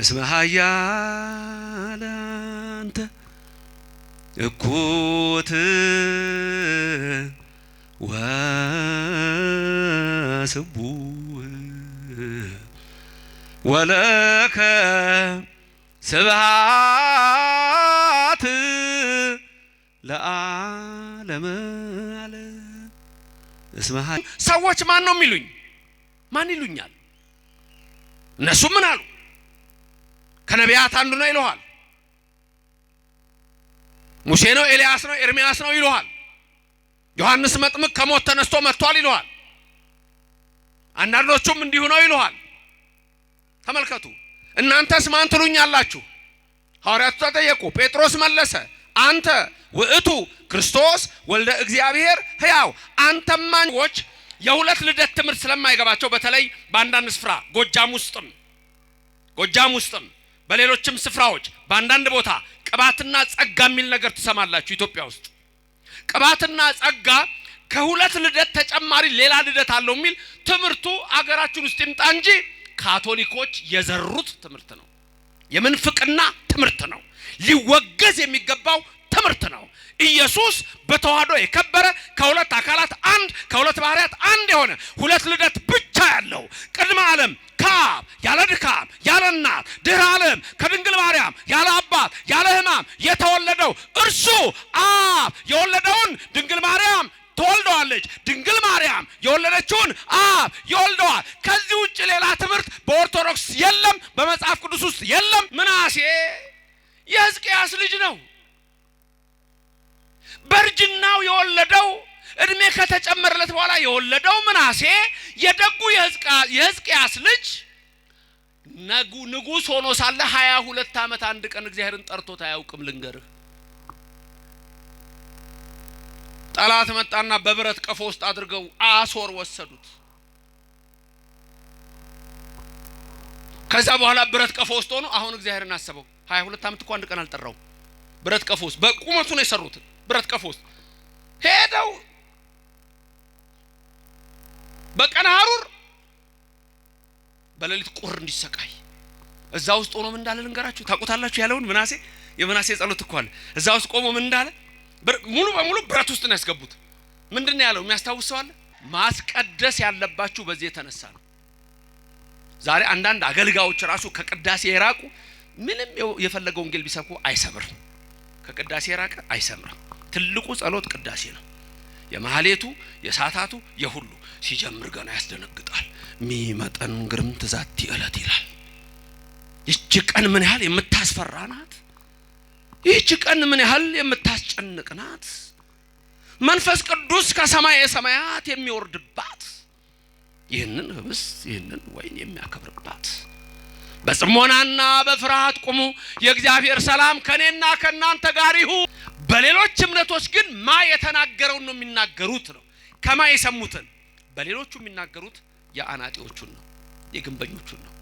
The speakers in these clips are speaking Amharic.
እስመ ኃያል አንተ እኩት ወስቡሕ ወለከ ስብሐት ለዓለመ ዓለም። ሰዎች ማን ነው የሚሉኝ? ማን ይሉኛል? እነሱ ምን አሉ? ከነቢያት አንዱ ነው ይለዋል። ሙሴ ነው፣ ኤልያስ ነው፣ ኤርሚያስ ነው ይለዋል። ዮሐንስ መጥምቅ ከሞት ተነስቶ መጥቷል ይለዋል። አንዳንዶቹም እንዲሁ ነው ይለዋል። ተመልከቱ። እናንተስ ማን ትሉኛላችሁ? ሐዋርያቱ ተጠየቁ። ጴጥሮስ መለሰ፣ አንተ ውእቱ ክርስቶስ ወልደ እግዚአብሔር ሕያው። አንተማኞች የሁለት ልደት ትምህርት ስለማይገባቸው በተለይ በአንዳንድ ስፍራ ጎጃም ውስጥም በሌሎችም ስፍራዎች በአንዳንድ ቦታ ቅባትና ጸጋ የሚል ነገር ትሰማላችሁ። ኢትዮጵያ ውስጥ ቅባትና ጸጋ ከሁለት ልደት ተጨማሪ ሌላ ልደት አለው የሚል ትምህርቱ አገራችን ውስጥ ይምጣ እንጂ ካቶሊኮች የዘሩት ትምህርት ነው። የምንፍቅና ትምህርት ነው። ሊወገዝ የሚገባው ትምህርት ነው። ኢየሱስ በተዋህዶ የከበረ ከሁለት አካላት አንድ ከሁለት ባህሪያት አንድ የሆነ ሁለት ልደት ብቻ ያለው ቅድመ ዓለም ከአብ ያለ ድካም ያለ እናት ድህረ ዓለም ከድንግል ማርያም ያለ አባት ያለ ሕማም የተወለደው እርሱ አብ የወለደውን ድንግል ማርያም ተወልደዋለች። ድንግል ማርያም የወለደችውን አብ ይወልደዋል። ከዚህ ውጭ ሌላ ትምህርት በኦርቶዶክስ የለም፣ በመጽሐፍ ቅዱስ ውስጥ የለም። ምናሴ የሕዝቅያስ ልጅ ነው። በእርጅናው የወለደው እድሜ ከተጨመረለት በኋላ የወለደው ምናሴ የደጉ የሕዝቅያስ ልጅ ንጉሥ ሆኖ ሳለ 22 ዓመት አንድ ቀን እግዚአብሔርን ጠርቶት አያውቅም። ልንገርህ፣ ጠላት መጣና በብረት ቀፎ ውስጥ አድርገው አሶር ወሰዱት። ከዛ በኋላ ብረት ቀፎ ውስጥ ሆኖ አሁን እግዚአብሔርን አሰበው። 22 ዓመት እኮ አንድ ቀን አልጠራው። ብረት ቀፎ ውስጥ በቁመቱ ነው የሰሩት። ብረት ቀፎ ውስጥ ሄደው በቀን ሐሩር በሌሊት ቁር እንዲሰቃይ እዛ ውስጥ ሆኖ ምን እንዳለ ልንገራችሁ። ታውቁታላችሁ ያለውን የምናሴ ጸሎት እኮ አለ። እዛ ውስጥ ቆሞ ምን እንዳለ ሙሉ በሙሉ ብረት ውስጥ ነው ያስገቡት። ምንድነው ያለው? የሚያስታውስ ሰው አለ? ማስቀደስ ያለባችሁ በዚህ የተነሳ ነው። ዛሬ አንዳንድ አገልጋዮች ራሱ ከቅዳሴ የራቁ ምንም የፈለገው ወንጌል ቢሰብኩ አይሰምርም። ከቅዳሴ የራቀ አይሰምርም። ትልቁ ጸሎት ቅዳሴ ነው። የማህሌቱ የሳታቱ የሁሉ ሲጀምር ገና ያስደነግጣል። ሚመጠን ግርም ትዛቲ ዕለት ይላል። ይህች ቀን ምን ያህል የምታስፈራ ናት! ይህች ቀን ምን ያህል የምታስጨንቅ ናት! መንፈስ ቅዱስ ከሰማየ ሰማያት የሚወርድባት፣ ይህንን ህብስት ይህንን ወይን የሚያከብርባት። በጽሞናና በፍርሃት ቁሙ፣ የእግዚአብሔር ሰላም ከኔና ከናንተ ጋር ይሁን። በሌሎች እምነቶች ግን ማ የተናገረውን ነው የሚናገሩት ነው። ከማ የሰሙትን በሌሎቹ የሚናገሩት የአናጢዎቹን ነው፣ የግንበኞቹን ነው።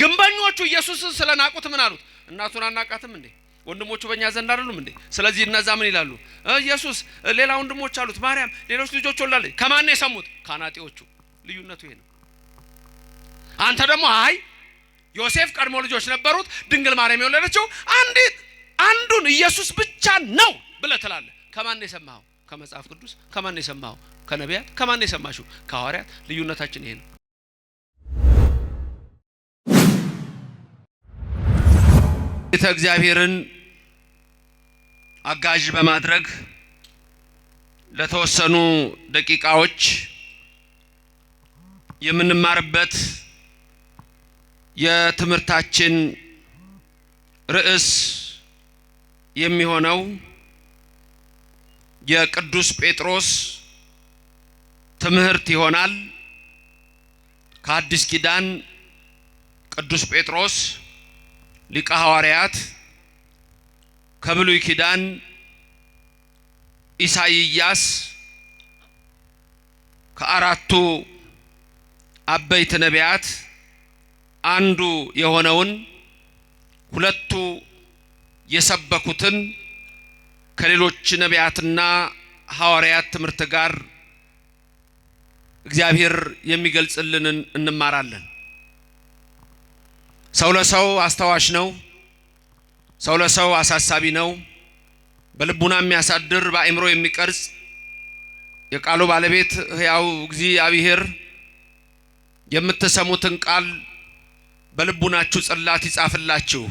ግንበኞቹ ኢየሱስን ስለናቁት ምን አሉት? እናቱን አናቃትም እንዴ? ወንድሞቹ በእኛ ዘንድ አይደሉም እንዴ? ስለዚህ እነዛ ምን ይላሉ? ኢየሱስ ሌላ ወንድሞች አሉት፣ ማርያም ሌሎች ልጆች ወላለች። ከማን የሰሙት? ከአናጢዎቹ። ልዩነቱ ይሄ ነው። አንተ ደግሞ አይ ዮሴፍ ቀድሞ ልጆች ነበሩት፣ ድንግል ማርያም የወለደችው አንዱን ኢየሱስ ብቻ ነው ብለህ ትላለህ። ከማን የሰማኸው? ከመጽሐፍ ቅዱስ። ከማን የሰማኸው? ከነቢያት። ከማን የሰማሽው? ከሐዋርያት። ልዩነታችን ይሄ ነው። ቤተ እግዚአብሔርን አጋዥ በማድረግ ለተወሰኑ ደቂቃዎች የምንማርበት የትምህርታችን ርዕስ የሚሆነው የቅዱስ ጴጥሮስ ትምህርት ይሆናል። ከአዲስ ኪዳን ቅዱስ ጴጥሮስ ሊቀ ሐዋርያት፣ ከብሉይ ኪዳን ኢሳይያስ፣ ከአራቱ አበይት ነቢያት አንዱ የሆነውን ሁለቱ የሰበኩትን ከሌሎች ነቢያትና ሐዋርያት ትምህርት ጋር እግዚአብሔር የሚገልጽልንን እንማራለን። ሰው ለሰው አስተዋሽ ነው። ሰው ለሰው አሳሳቢ ነው። በልቡና የሚያሳድር በአእምሮ የሚቀርጽ የቃሉ ባለቤት ሕያው እግዚአብሔር የምትሰሙትን ቃል በልቡናችሁ ጽላት ይጻፍላችሁ።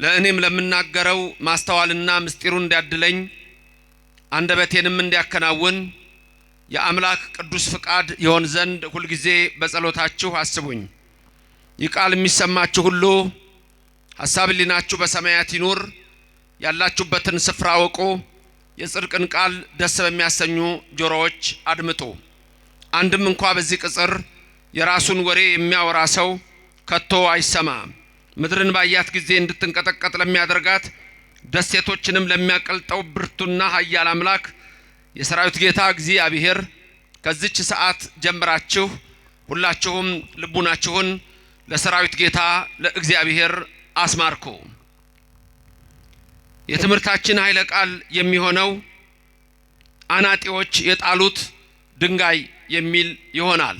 ለእኔም ለምናገረው ማስተዋልና ምስጢሩን እንዲያድለኝ አንደበቴንም እንዲያከናውን የአምላክ ቅዱስ ፍቃድ ይሆን ዘንድ ሁልጊዜ በጸሎታችሁ አስቡኝ። ይህ ቃል የሚሰማችሁ ሁሉ ሐሳብ ሕሊናችሁ በሰማያት ይኑር። ያላችሁበትን ስፍራ አውቁ። የጽድቅን ቃል ደስ በሚያሰኙ ጆሮዎች አድምጡ። አንድም እንኳ በዚህ ቅጽር የራሱን ወሬ የሚያወራ ሰው ከቶ አይሰማ። ምድርን ባያት ጊዜ እንድትንቀጠቀጥ ለሚያደርጋት ደሴቶችንም ለሚያቀልጠው ብርቱና ኃያል አምላክ የሰራዊት ጌታ እግዚአብሔር ከዚች ሰዓት ጀምራችሁ ሁላችሁም ልቡናችሁን ለሰራዊት ጌታ ለእግዚአብሔር አስማርኩ። የትምህርታችን ኃይለ ቃል የሚሆነው አናጢዎች የጣሉት ድንጋይ የሚል ይሆናል።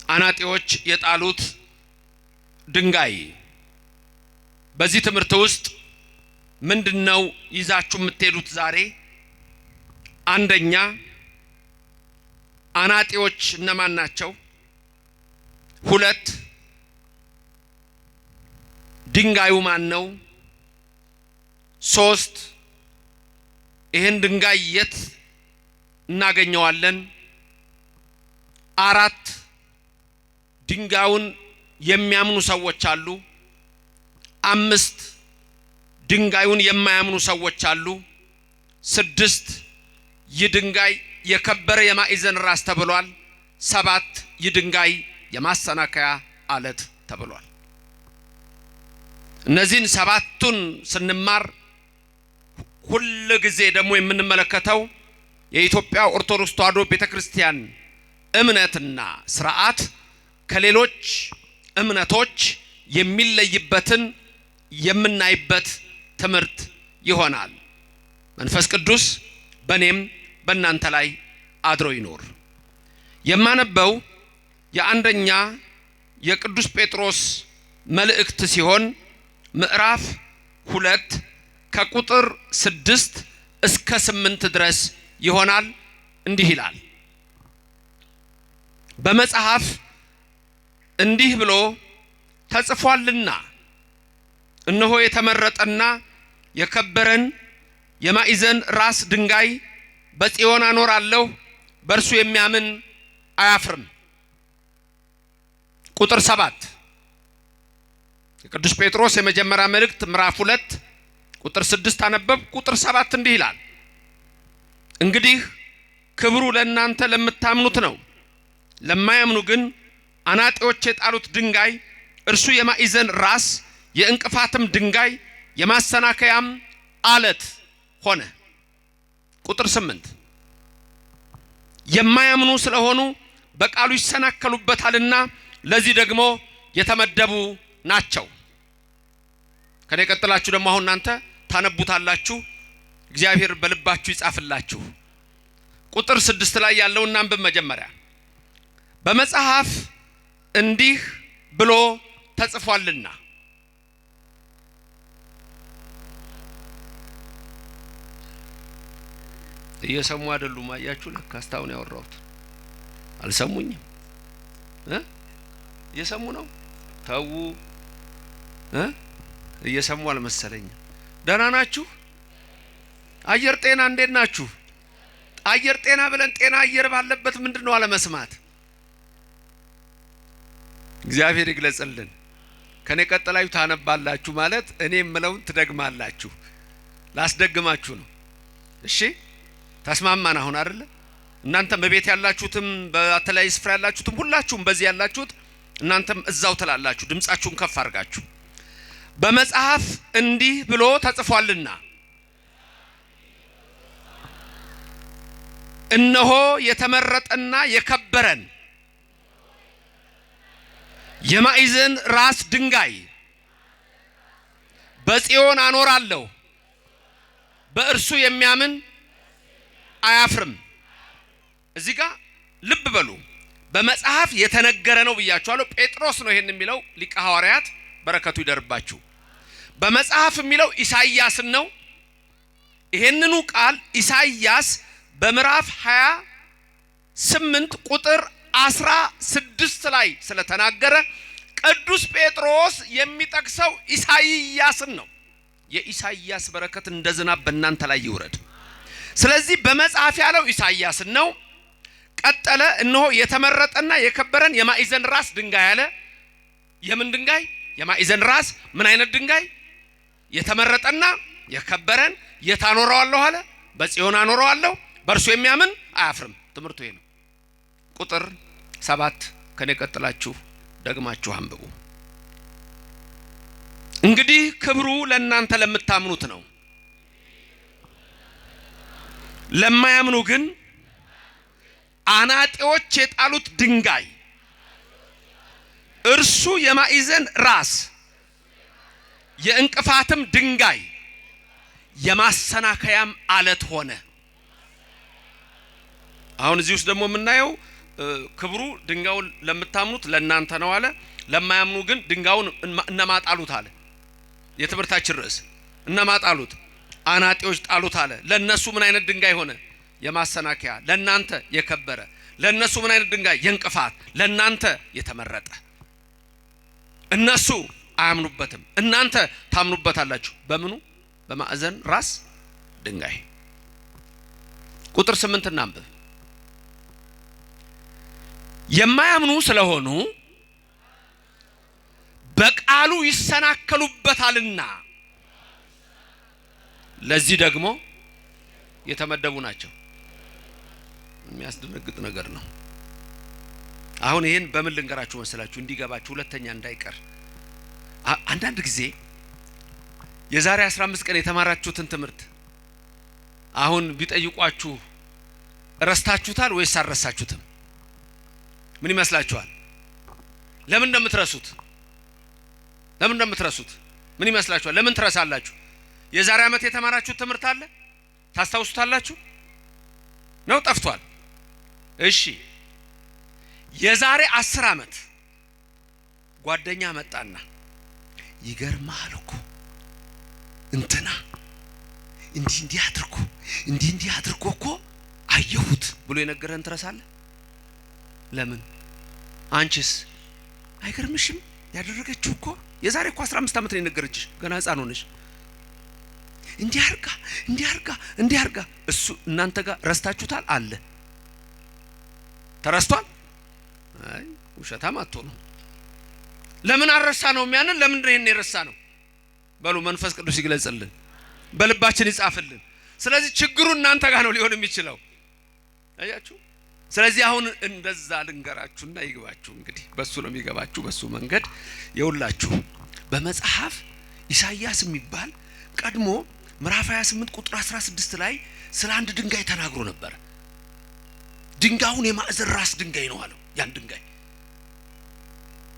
አናጢዎች የጣሉት ድንጋይ። በዚህ ትምህርት ውስጥ ምንድነው ይዛችሁ የምትሄዱት ዛሬ? አንደኛ አናጢዎች እነማን ናቸው? ሁለት ድንጋዩ ማን ነው? ሶስት ይሄን ድንጋይ የት እናገኘዋለን? አራት ድንጋዩን የሚያምኑ ሰዎች አሉ። አምስት ድንጋዩን የማያምኑ ሰዎች አሉ። ስድስት ይህ ድንጋይ የከበረ የማዕዘን ራስ ተብሏል። ሰባት ይህ ድንጋይ የማሰናከያ አለት ተብሏል። እነዚህን ሰባቱን ስንማር ሁሉ ጊዜ ደግሞ የምንመለከተው የኢትዮጵያ ኦርቶዶክስ ተዋሕዶ ቤተክርስቲያን እምነትና ስርዓት ከሌሎች እምነቶች የሚለይበትን የምናይበት ትምህርት ይሆናል። መንፈስ ቅዱስ በእኔም በእናንተ ላይ አድሮ ይኖር። የማነበው የአንደኛ የቅዱስ ጴጥሮስ መልእክት ሲሆን ምዕራፍ 2 ከቁጥር 6 እስከ 8 ድረስ ይሆናል። እንዲህ ይላል። በመጽሐፍ እንዲህ ብሎ ተጽፏልና እነሆ የተመረጠና የከበረን የማዕዘን ራስ ድንጋይ በጽዮን አኖራለሁ፣ በእርሱ የሚያምን አያፍርም። ቁጥር 7 የቅዱስ ጴጥሮስ የመጀመሪያ መልእክት ምዕራፍ 2 ቁጥር 6 አነበብ። ቁጥር 7 እንዲህ ይላል። እንግዲህ ክብሩ ለእናንተ ለምታምኑት ነው። ለማያምኑ ግን አናጢዎች የጣሉት ድንጋይ እርሱ የማዕዘን ራስ የእንቅፋትም ድንጋይ የማሰናከያም አለት ሆነ። ቁጥር 8 የማያምኑ ስለሆኑ በቃሉ ይሰናከሉበታልና ለዚህ ደግሞ የተመደቡ ናቸው። ከኔ ቀጥላችሁ ደግሞ አሁን እናንተ ታነቡታላችሁ። እግዚአብሔር በልባችሁ ይጻፍላችሁ። ቁጥር 6 ላይ ያለውና አንብብ መጀመሪያ። በመጽሐፍ እንዲህ ብሎ ተጽፏልና። እየሰሙ አይደሉም? አያችሁ፣ ለካ አስታውን ያወራሁት አልሰሙኝም። እየሰሙ ነው? ተው እየሰሙ አልመሰለኝም። ደህና ናችሁ? አየር ጤና እንዴት ናችሁ? አየር ጤና ብለን ጤና አየር ባለበት ምንድነው አለመስማት? እግዚአብሔር ይግለጽልን። ከኔ ቀጥላችሁ ታነባላችሁ ማለት እኔ የምለውን ትደግማላችሁ። ላስደግማችሁ ነው። እሺ ተስማማን አሁን አይደል? እናንተም በቤት ያላችሁትም በተለያየ ስፍራ ያላችሁትም ሁላችሁም በዚህ ያላችሁት እናንተም እዛው ትላላችሁ ድምጻችሁን ከፍ አድርጋችሁ። በመጽሐፍ እንዲህ ብሎ ተጽፏልና እነሆ የተመረጠና የከበረን የማዕዘን ራስ ድንጋይ በጽዮን አኖራለሁ፣ በእርሱ የሚያምን አያፍርም። እዚህ ጋር ልብ በሉ። በመጽሐፍ የተነገረ ነው ብያችኋለሁ። ጴጥሮስ ነው ይሄን የሚለው ሊቀ ሐዋርያት በረከቱ ይደርባችሁ። በመጽሐፍ የሚለው ኢሳይያስን ነው። ይሄንኑ ቃል ኢሳይያስ በምዕራፍ 28 ቁጥር 16 ላይ ስለተናገረ ቅዱስ ጴጥሮስ የሚጠቅሰው ኢሳይያስን ነው። የኢሳይያስ በረከት እንደ ዝናብ በእናንተ ላይ ይውረድ። ስለዚህ በመጽሐፍ ያለው ኢሳይያስን ነው። ቀጠለ እነሆ የተመረጠና የከበረን የማዕዘን ራስ ድንጋይ አለ። የምን ድንጋይ? የማዕዘን ራስ። ምን አይነት ድንጋይ? የተመረጠና የከበረን የታኖረዋለሁ አለ። በጽዮን አኖረዋለሁ፣ በእርሱ የሚያምን አያፍርም። ትምህርቱ ይሄ ነው። ቁጥር 7 ከኔ ቀጥላችሁ ደግማችሁ አንብቡ። እንግዲህ ክብሩ ለእናንተ ለምታምኑት ነው፣ ለማያምኑ ግን አናጢዎች የጣሉት ድንጋይ እርሱ የማዕዘን ራስ የእንቅፋትም ድንጋይ የማሰናከያም አለት ሆነ። አሁን እዚህ ውስጥ ደግሞ የምናየው ክብሩ ድንጋዩን ለምታምኑት ለእናንተ ነው አለ። ለማያምኑ ግን ድንጋዩን እነማጣሉት አለ። የትምህርታችን ርዕስ እነማጣሉት? አናጢዎች ጣሉት አለ። ለነሱ ምን አይነት ድንጋይ ሆነ? የማሰናከያ። ለናንተ የከበረ። ለነሱ ምን አይነት ድንጋይ? የእንቅፋት። ለናንተ የተመረጠ። እነሱ አያምኑበትም፣ እናንተ ታምኑበታላችሁ። በምኑ? በማዕዘን ራስ ድንጋይ። ቁጥር 8 እናንብብ። የማያምኑ ስለሆኑ በቃሉ ይሰናከሉበታልና ለዚህ ደግሞ የተመደቡ ናቸው። የሚያስደነግጥ ነገር ነው። አሁን ይሄን በምን ልንገራችሁ መሰላችሁ እንዲገባችሁ ሁለተኛ እንዳይቀር። አንዳንድ ጊዜ የዛሬ 15 ቀን የተማራችሁትን ትምህርት አሁን ቢጠይቋችሁ ረስታችሁታል ወይስ አልረሳችሁትም? ምን ይመስላችኋል? ለምን እንደምትረሱት ምን ይመስላችኋል? ለምን ትረሳላችሁ? የዛሬ ዓመት የተማራችሁት ትምህርት አለ ታስታውሱታላችሁ ነው? ጠፍቷል? እሺ የዛሬ 10 ዓመት ጓደኛ መጣና ይገርማል እኮ እንትና እንዲህ አድርጎ እኮ አየሁት ብሎ የነገረን ትረሳለህ? ለምን? አንቺስ አይገርምሽም? ያደረገችው እኮ የዛሬ እኮ 15 ዓመት ነው የነገረችሽ፣ ገና ሕፃን ሆነሽ። እንዲህ አርጋ እሱ እናንተ ጋር ረስታችሁታል አለ። ተረስቷል? አይ ውሸታም አትሆኑ። ለምን አረሳ ነው የሚያንን? ለምን ነው ይሄን የረሳ ነው? በሉ መንፈስ ቅዱስ ይግለጽልን፣ በልባችን ይጻፍልን። ስለዚህ ችግሩ እናንተ ጋር ነው ሊሆን የሚችለው። አያችሁ? ስለዚህ አሁን እንደዛ ልንገራችሁና ይግባችሁ። እንግዲህ በሱ ነው የሚገባችሁ፣ በሱ መንገድ የውላችሁ። በመጽሐፍ ኢሳይያስ የሚባል ቀድሞ ምዕራፍ 28 ቁጥር 16 ላይ ስለ አንድ ድንጋይ ተናግሮ ነበር። ድንጋዩን የማዕዘን ራስ ድንጋይ ነው አለው። ያን ድንጋይ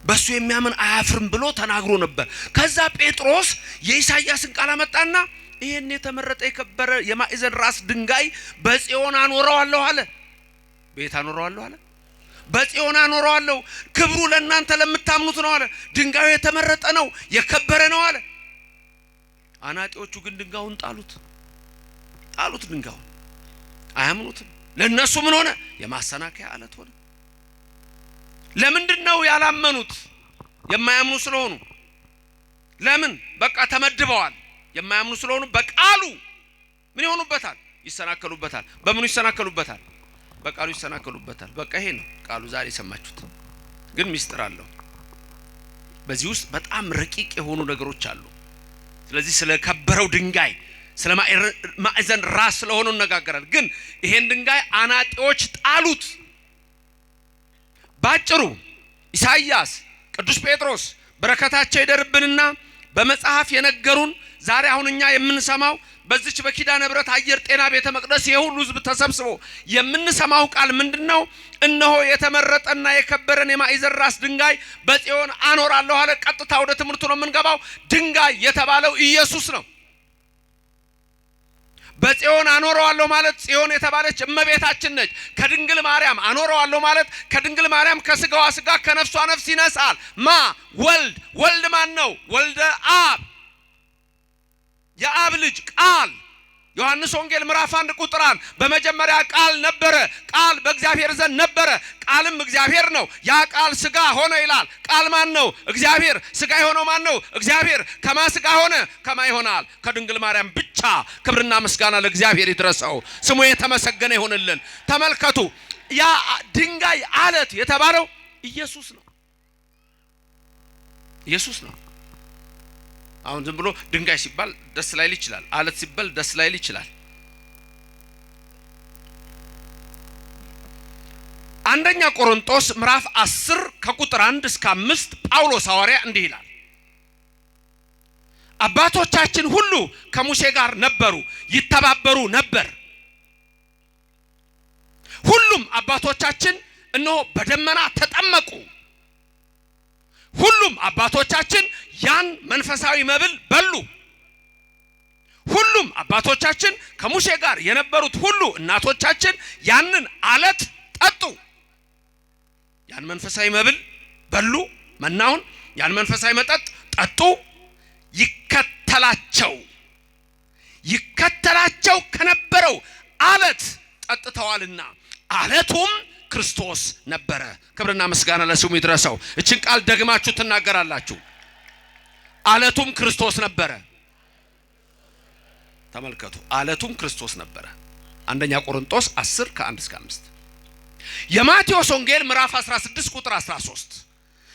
በሱ የሚያምን አያፍርም ብሎ ተናግሮ ነበር። ከዛ ጴጥሮስ የኢሳይያስን ቃል አመጣና ይሄን የተመረጠ የከበረ የማዕዘን ራስ ድንጋይ በጽዮን አኖረዋለሁ አለ። ቤት አኖረዋለሁ አለ። በጽዮን አኖረዋለሁ፣ ክብሩ ለእናንተ ለምታምኑት ነው አለ። ድንጋዩ የተመረጠ ነው፣ የከበረ ነው አለ። አናጢዎቹ ግን ድንጋዩን ጣሉት። ድንጋዩን አያምኑትም። ለነሱ ምን ሆነ? የማሰናከያ አለት ሆነ። ለምንድነው ያላመኑት? የማያምኑ ስለሆኑ። ለምን? በቃ ተመድበዋል። የማያምኑ ስለሆኑ በቃሉ ምን ይሆኑበታል? ይሰናከሉበታል። በምኑ ይሰናከሉበታል? በቃሉ ይሰናከሉበታል። በቃ ይሄ ነው ቃሉ። ዛሬ ሰማችሁት፣ ግን ሚስጥር አለው። በዚህ ውስጥ በጣም ረቂቅ የሆኑ ነገሮች አሉ። ስለዚህ ስለ ከበረው ድንጋይ ስለ ማዕዘን ራስ ስለሆነ እንነጋገራለን። ግን ይሄን ድንጋይ አናጢዎች ጣሉት። ባጭሩ ኢሳይያስ፣ ቅዱስ ጴጥሮስ በረከታቸው ይደርብንና በመጽሐፍ የነገሩን ዛሬ አሁን እኛ የምንሰማው በዚች በኪዳነ ምሕረት አየር ጤና ቤተ መቅደስ የሁሉ ሕዝብ ተሰብስቦ የምንሰማው ቃል ምንድነው? እነሆ የተመረጠና የከበረን የማዕዘን ራስ ድንጋይ በጽዮን አኖራለሁ አለ። ቀጥታ ወደ ትምህርቱ ነው የምንገባው። ድንጋይ የተባለው ኢየሱስ ነው። በጽዮን አኖረዋለሁ ማለት ጽዮን የተባለች እመቤታችን ነች። ከድንግል ማርያም አኖረዋለሁ ማለት ከድንግል ማርያም ከስጋዋ ስጋ ከነፍሷ ነፍስ ይነሳል። ወልድ። ወልድ ማን ነው? ወልደ አብ፣ የአብ ልጅ ቃል። ዮሐንስ ወንጌል ምዕራፍ 1 ቁጥር 1 በመጀመሪያ ቃል ነበረ፣ ቃል በእግዚአብሔር ዘንድ ነበረ፣ ቃልም እግዚአብሔር ነው፣ ያ ቃል ስጋ ሆነ ይላል። ቃል ማን ነው? እግዚአብሔር። ስጋ የሆነው ማን ነው? እግዚአብሔር። ከማ ስጋ ሆነ? ከማ ይሆናል? ከድንግል ማርያም ብቻ። ክብርና ምስጋና ለእግዚአብሔር ይድረሰው፣ ስሙ የተመሰገነ ይሁንልን። ተመልከቱ፣ ያ ድንጋይ አለት የተባለው ኢየሱስ ነው። ኢየሱስ ነው። አሁን ዝም ብሎ ድንጋይ ሲባል ደስ ላይል ይችላል፣ አለት ሲባል ደስ ላይል ይችላል። አንደኛ ቆሮንቶስ ምዕራፍ 10 ከቁጥር 1 እስከ 5 ጳውሎስ ሐዋርያ እንዲህ ይላል፣ አባቶቻችን ሁሉ ከሙሴ ጋር ነበሩ፣ ይተባበሩ ነበር። ሁሉም አባቶቻችን እነሆ በደመና ተጠመቁ። ሁሉም አባቶቻችን ያን መንፈሳዊ መብል በሉ። ሁሉም አባቶቻችን ከሙሴ ጋር የነበሩት ሁሉ እናቶቻችን ያንን አለት ጠጡ። ያን መንፈሳዊ መብል በሉ፣ መናውን ያን መንፈሳዊ መጠጥ ጠጡ። ይከተላቸው ከነበረው አለት ጠጥተዋልና አለቱም ክርስቶስ ነበረ። ክብርና ምስጋና ለስሙ ይድረሰው። እችን ቃል ደግማችሁ ትናገራላችሁ። አለቱም ክርስቶስ ነበረ። ተመልከቱ፣ አለቱም ክርስቶስ ነበረ። አንደኛ ቆሮንቶስ 10 ከ1 እስከ 5። የማቴዎስ ወንጌል ምዕራፍ 16 ቁጥር 13።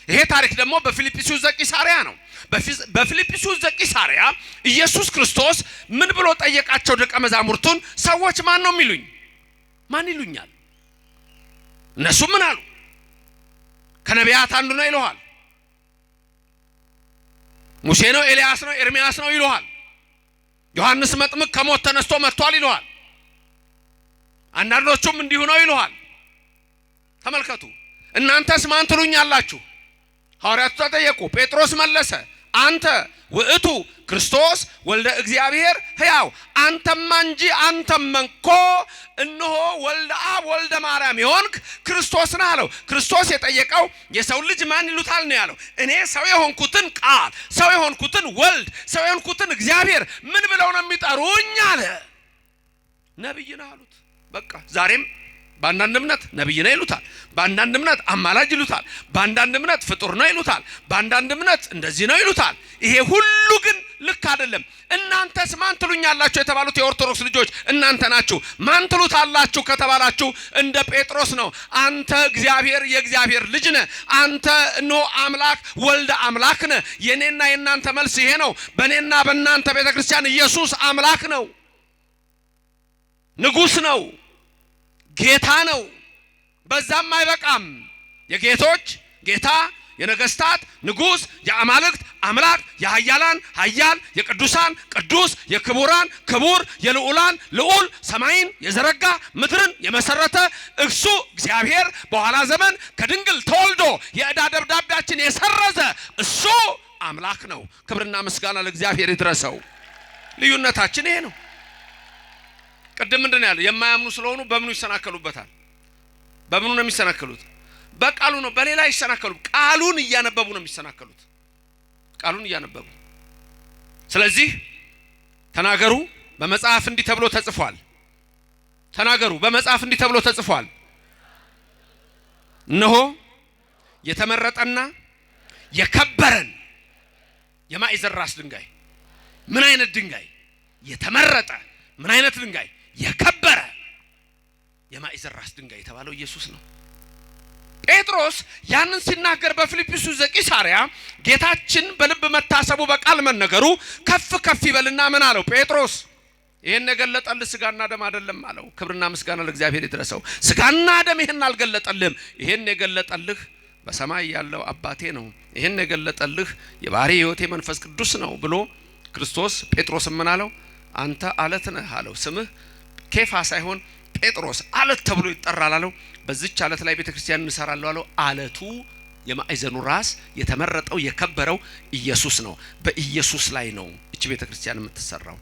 ይሄ ታሪክ ደግሞ በፊልጵስዩስ ዘቂሳርያ ነው። በፊልጵስዩስ ዘቂሳርያ ኢየሱስ ክርስቶስ ምን ብሎ ጠየቃቸው ደቀ መዛሙርቱን? ሰዎች ማን ነው የሚሉኝ? ማን ይሉኛል? እነሱ ምን አሉ? ከነቢያት አንዱ ነው ይለዋል። ሙሴ ነው፣ ኤልያስ ነው፣ ኤርሚያስ ነው ይለዋል። ዮሐንስ መጥምቅ ከሞት ተነስቶ መጥቷል ይለዋል። አንዳንዶቹም እንዲሁ ነው ይለዋል። ተመልከቱ፣ እናንተስ ማን ትሉኛላችሁ? ሐዋርያቱ ተጠየቁ። ጴጥሮስ መለሰ፣ አንተ ውእቱ ክርስቶስ ወልደ እግዚአብሔር ሕያው። አንተማ እንጂ አንተማ እኮ እነሆ ወልደ አብ ወልደ ማርያም የሆንክ ክርስቶስ ነህ አለው። ክርስቶስ የጠየቀው የሰው ልጅ ማን ይሉታል ነው ያለው። እኔ ሰው የሆንኩትን ቃል፣ ሰው የሆንኩትን ወልድ፣ ሰው የሆንኩትን እግዚአብሔር ምን ብለው ነው የሚጠሩኝ አለ። ነብይ ነህ አሉት። በቃ ዛሬም በአንዳንድ እምነት ነብይ ነው ይሉታል፣ በአንዳንድ እምነት አማላጅ ይሉታል፣ በአንዳንድ እምነት ፍጡር ነው ይሉታል፣ በአንዳንድ እምነት እንደዚህ ነው ይሉታል። ይሄ ሁሉ ግን ልክ አይደለም። እናንተስ ማን ትሉኛላችሁ የተባሉት የኦርቶዶክስ ልጆች እናንተ ናችሁ። ማን ትሉታላችሁ ከተባላችሁ እንደ ጴጥሮስ ነው። አንተ እግዚአብሔር የእግዚአብሔር ልጅ ነህ፣ አንተ እነሆ አምላክ ወልደ አምላክ ነህ። የኔና የናንተ መልስ ይሄ ነው። በኔና በእናንተ ቤተክርስቲያን ኢየሱስ አምላክ ነው፣ ንጉስ ነው፣ ጌታ ነው። በዛም አይበቃም። የጌቶች ጌታ፣ የነገስታት ንጉስ፣ የአማልክት አምላክ፣ የኃያላን ኃያል፣ የቅዱሳን ቅዱስ፣ የክቡራን ክቡር፣ የልዑላን ልዑል፣ ሰማይን የዘረጋ ምድርን የመሰረተ እሱ እግዚአብሔር በኋላ ዘመን ከድንግል ተወልዶ የዕዳ ደብዳቤያችን የሰረዘ እሱ አምላክ ነው። ክብርና ምስጋና ለእግዚአብሔር ይድረሰው። ልዩነታችን ይሄ ነው። ቅድም ምንድን ያለው? የማያምኑ ስለሆኑ በምኑ ይሰናከሉበታል? በምኑ ነው የሚሰናከሉት? በቃሉ ነው። በሌላ ይሰናከሉ። ቃሉን እያነበቡ ነው የሚሰናከሉት። ቃሉን እያነበቡ። ስለዚህ ተናገሩ በመጽሐፍ እንዲህ ተብሎ ተጽፏል። ተናገሩ በመጽሐፍ እንዲህ ተብሎ ተጽፏል። እነሆ የተመረጠና የከበረን የማዕዘን ራስ ድንጋይ። ምን አይነት ድንጋይ? የተመረጠ። ምን አይነት ድንጋይ? የከበረ የማዕዘን ራስ ድንጋይ የተባለው ኢየሱስ ነው። ጴጥሮስ ያንን ሲናገር በፊልጵስዩስ ዘቂሳርያ ጌታችን በልብ መታሰቡ በቃል መነገሩ ከፍ ከፍ ይበልና ምን አለው? ጴጥሮስ ይሄን የገለጠልህ ስጋና ደም አይደለም አለው። ክብርና ምስጋና ለእግዚአብሔር ይድረሰው። ስጋና ደም ይሄን አልገለጠልህም፣ ይሄን የገለጠልህ በሰማይ ያለው አባቴ ነው። ይሄን የገለጠልህ የባህሪ ሕይወቴ መንፈስ ቅዱስ ነው ብሎ ክርስቶስ ጴጥሮስ ምን አለው? አንተ አለት ነህ አለው። ስምህ ኬፋ ሳይሆን ጴጥሮስ አለት ተብሎ ይጠራል አለው። በዚች አለት ላይ ቤተክርስቲያን እንሰራለሁ አለው። አለቱ የማዕዘኑ ራስ የተመረጠው የከበረው ኢየሱስ ነው። በኢየሱስ ላይ ነው እቺ ቤተክርስቲያን የምትሰራው።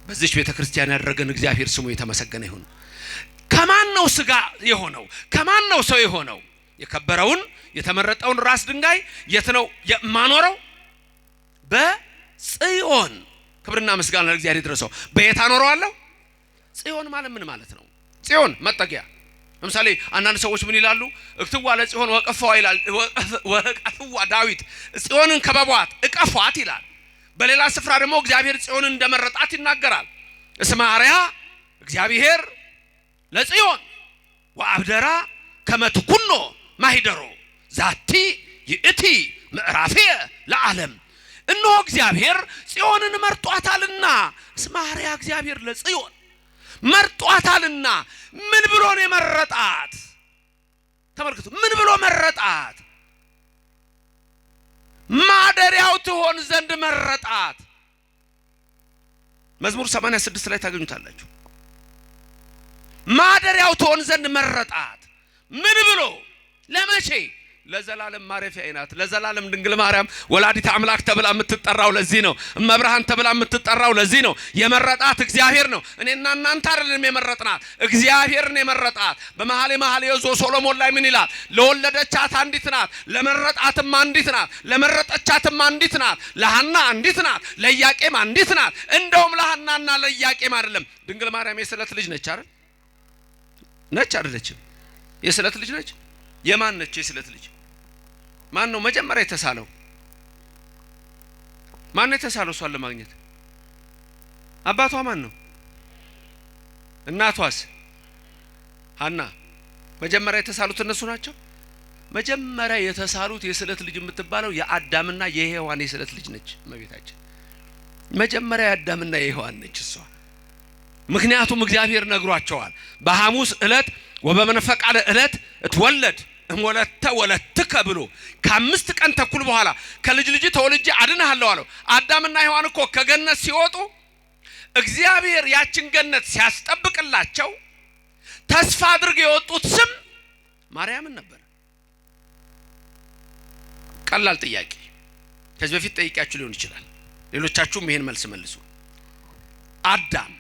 በዚህ ቤተክርስቲያን ያደረገን እግዚአብሔር ስሙ የተመሰገነ ይሁን። ከማን ነው ስጋ የሆነው? ከማን ነው ሰው የሆነው? የከበረውን የተመረጠውን ራስ ድንጋይ የት ነው የማኖረው? በጽዮን። ክብርና ምስጋና ለእግዚአብሔር ይድረሰው። በየት አኖረዋለሁ? ጽዮን ማለት ምን ማለት ነው? ጽዮን መጠጊያ። ለምሳሌ አንዳንድ ሰዎች ምን ይላሉ? እክትዋ ለጽዮን ወቀፈዋ ይላል። ወቀፈዋ ዳዊት ጽዮንን ከበቧት እቀፏት ይላል። በሌላ ስፍራ ደግሞ እግዚአብሔር ጽዮንን እንደመረጣት ይናገራል። እስመ አርያ እግዚአብሔር ለጽዮን ወአብደራ ከመትኩኖ ማሂደሮ ዛቲ ይእቲ ምዕራፍየ ለዓለም። እነሆ እግዚአብሔር ጽዮንን መርጧታልና። እስመ አርያ እግዚአብሔር ለጽዮን መርጧታልና። ምን ብሎ ነው የመረጣት? ተመልከቱ፣ ምን ብሎ መረጣት? ማደሪያው ትሆን ዘንድ መረጣት። መዝሙር 86 ላይ ታገኙታላችሁ። ማደሪያው ትሆን ዘንድ መረጣት። ምን ብሎ? ለመቼ? ለዘላለም ማረፊያዬ ናት። ለዘላለም ድንግል ማርያም ወላዲተ አምላክ ተብላ የምትጠራው ለዚህ ነው። እመብርሃን ተብላ የምትጠራው ለዚህ ነው። የመረጣት እግዚአብሔር ነው። እኔና እናንተ አይደለም የመረጥናት፣ እግዚአብሔርን የመረጣት። በመኃልየ ሶሎሞን ላይ ምን ይላል? ለወለደቻት አንዲት ናት፣ ለመረጣትም አንዲት ናት፣ ለመረጠቻትም አንዲት ናት፣ ለሐና አንዲት ናት፣ ለኢያቄም አንዲት ናት። እንደውም ለሐናና ለኢያቄም አይደለም፣ ድንግል ማርያም የስለት ልጅ ነች አይደል? ነች አይደለችም? የስለት ልጅ ነች። የማን ነች የስለት ልጅ? ማን ነው መጀመሪያ የተሳለው? ማን ነው የተሳለው እሷን ለማግኘት? አባቷ ማን ነው? እናቷስ? ሐና። መጀመሪያ የተሳሉት እነሱ ናቸው። መጀመሪያ የተሳሉት የስለት ልጅ የምትባለው የአዳምና የሔዋን የስለት ልጅ ነች እመቤታችን። መጀመሪያ የአዳምና የሔዋን ነች እሷ። ምክንያቱም እግዚአብሔር ነግሯቸዋል። በሐሙስ ዕለት ወበመንፈቃለ ዕለት እትወለድ እምወለተ ወለትከ ብሎ ከ5 ቀን ተኩል በኋላ ከልጅ ልጅ ተወልጄ አድንሃለሁ አለው። አዳምና ሔዋን እኮ ከገነት ሲወጡ እግዚአብሔር ያችን ገነት ሲያስጠብቅላቸው ተስፋ አድርገው የወጡት ስም ማርያምን ነበር። ቀላል ጥያቄ ከዚህ በፊት ጠይቄያችሁ ሊሆን ይችላል። ሌሎቻችሁም ይሄን መልስ መልሱ። አዳም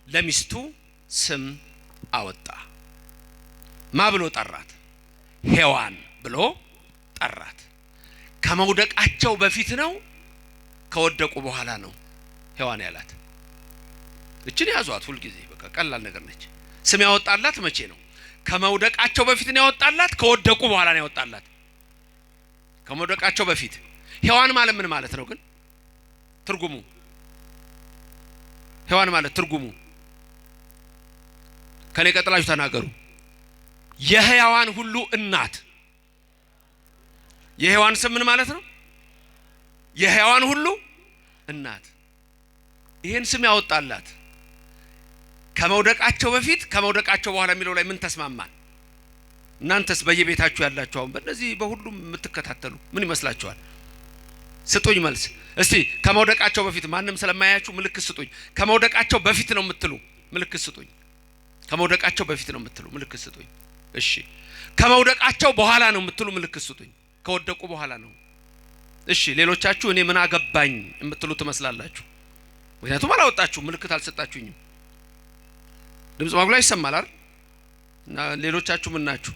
ለሚስቱ ስም አወጣ። ማ ብሎ ጠራት? ሔዋን ብሎ ጠራት። ከመውደቃቸው በፊት ነው ከወደቁ በኋላ ነው ሔዋን ያላት? እቺን ያዟት ሁሉ ጊዜ በቃ ቀላል ነገር ነች። ስም ያወጣላት መቼ ነው? ከመውደቃቸው በፊት ነው ያወጣላት? ከወደቁ በኋላ ነው ያወጣላት? ከመውደቃቸው በፊት። ሔዋን ማለት ምን ማለት ነው ግን? ትርጉሙ ሔዋን ማለት ትርጉሙ ከኔ ቀጥላችሁ ተናገሩ። የሕያዋን ሁሉ እናት። የሔዋን ስም ምን ማለት ነው? የሕያዋን ሁሉ እናት። ይሄን ስም ያወጣላት ከመውደቃቸው በፊት ከመውደቃቸው በኋላ የሚለው ላይ ምን ተስማማን? እናንተስ በየቤታችሁ ያላችሁ አሁን በእነዚህ በሁሉም የምትከታተሉ ምን ይመስላችኋል? ስጡኝ መልስ እስቲ። ከመውደቃቸው በፊት ማንም ስለማያያችሁ ምልክት ስጡኝ። ከመውደቃቸው በፊት ነው የምትሉ ምልክት ስጡኝ። ከመውደቃቸው በፊት ነው የምትሉ ምልክት ስጡኝ። እሺ ከመውደቃቸው በኋላ ነው የምትሉ ምልክት ስጡኝ። ከወደቁ በኋላ ነው። እሺ ሌሎቻችሁ እኔ ምን አገባኝ የምትሉ ትመስላላችሁ። ምክንያቱም አላወጣችሁ ምልክት አልሰጣችሁኝም። ድምጽ ማጉላ ይሰማል አይደል? እና ሌሎቻችሁ ምን ናችሁ?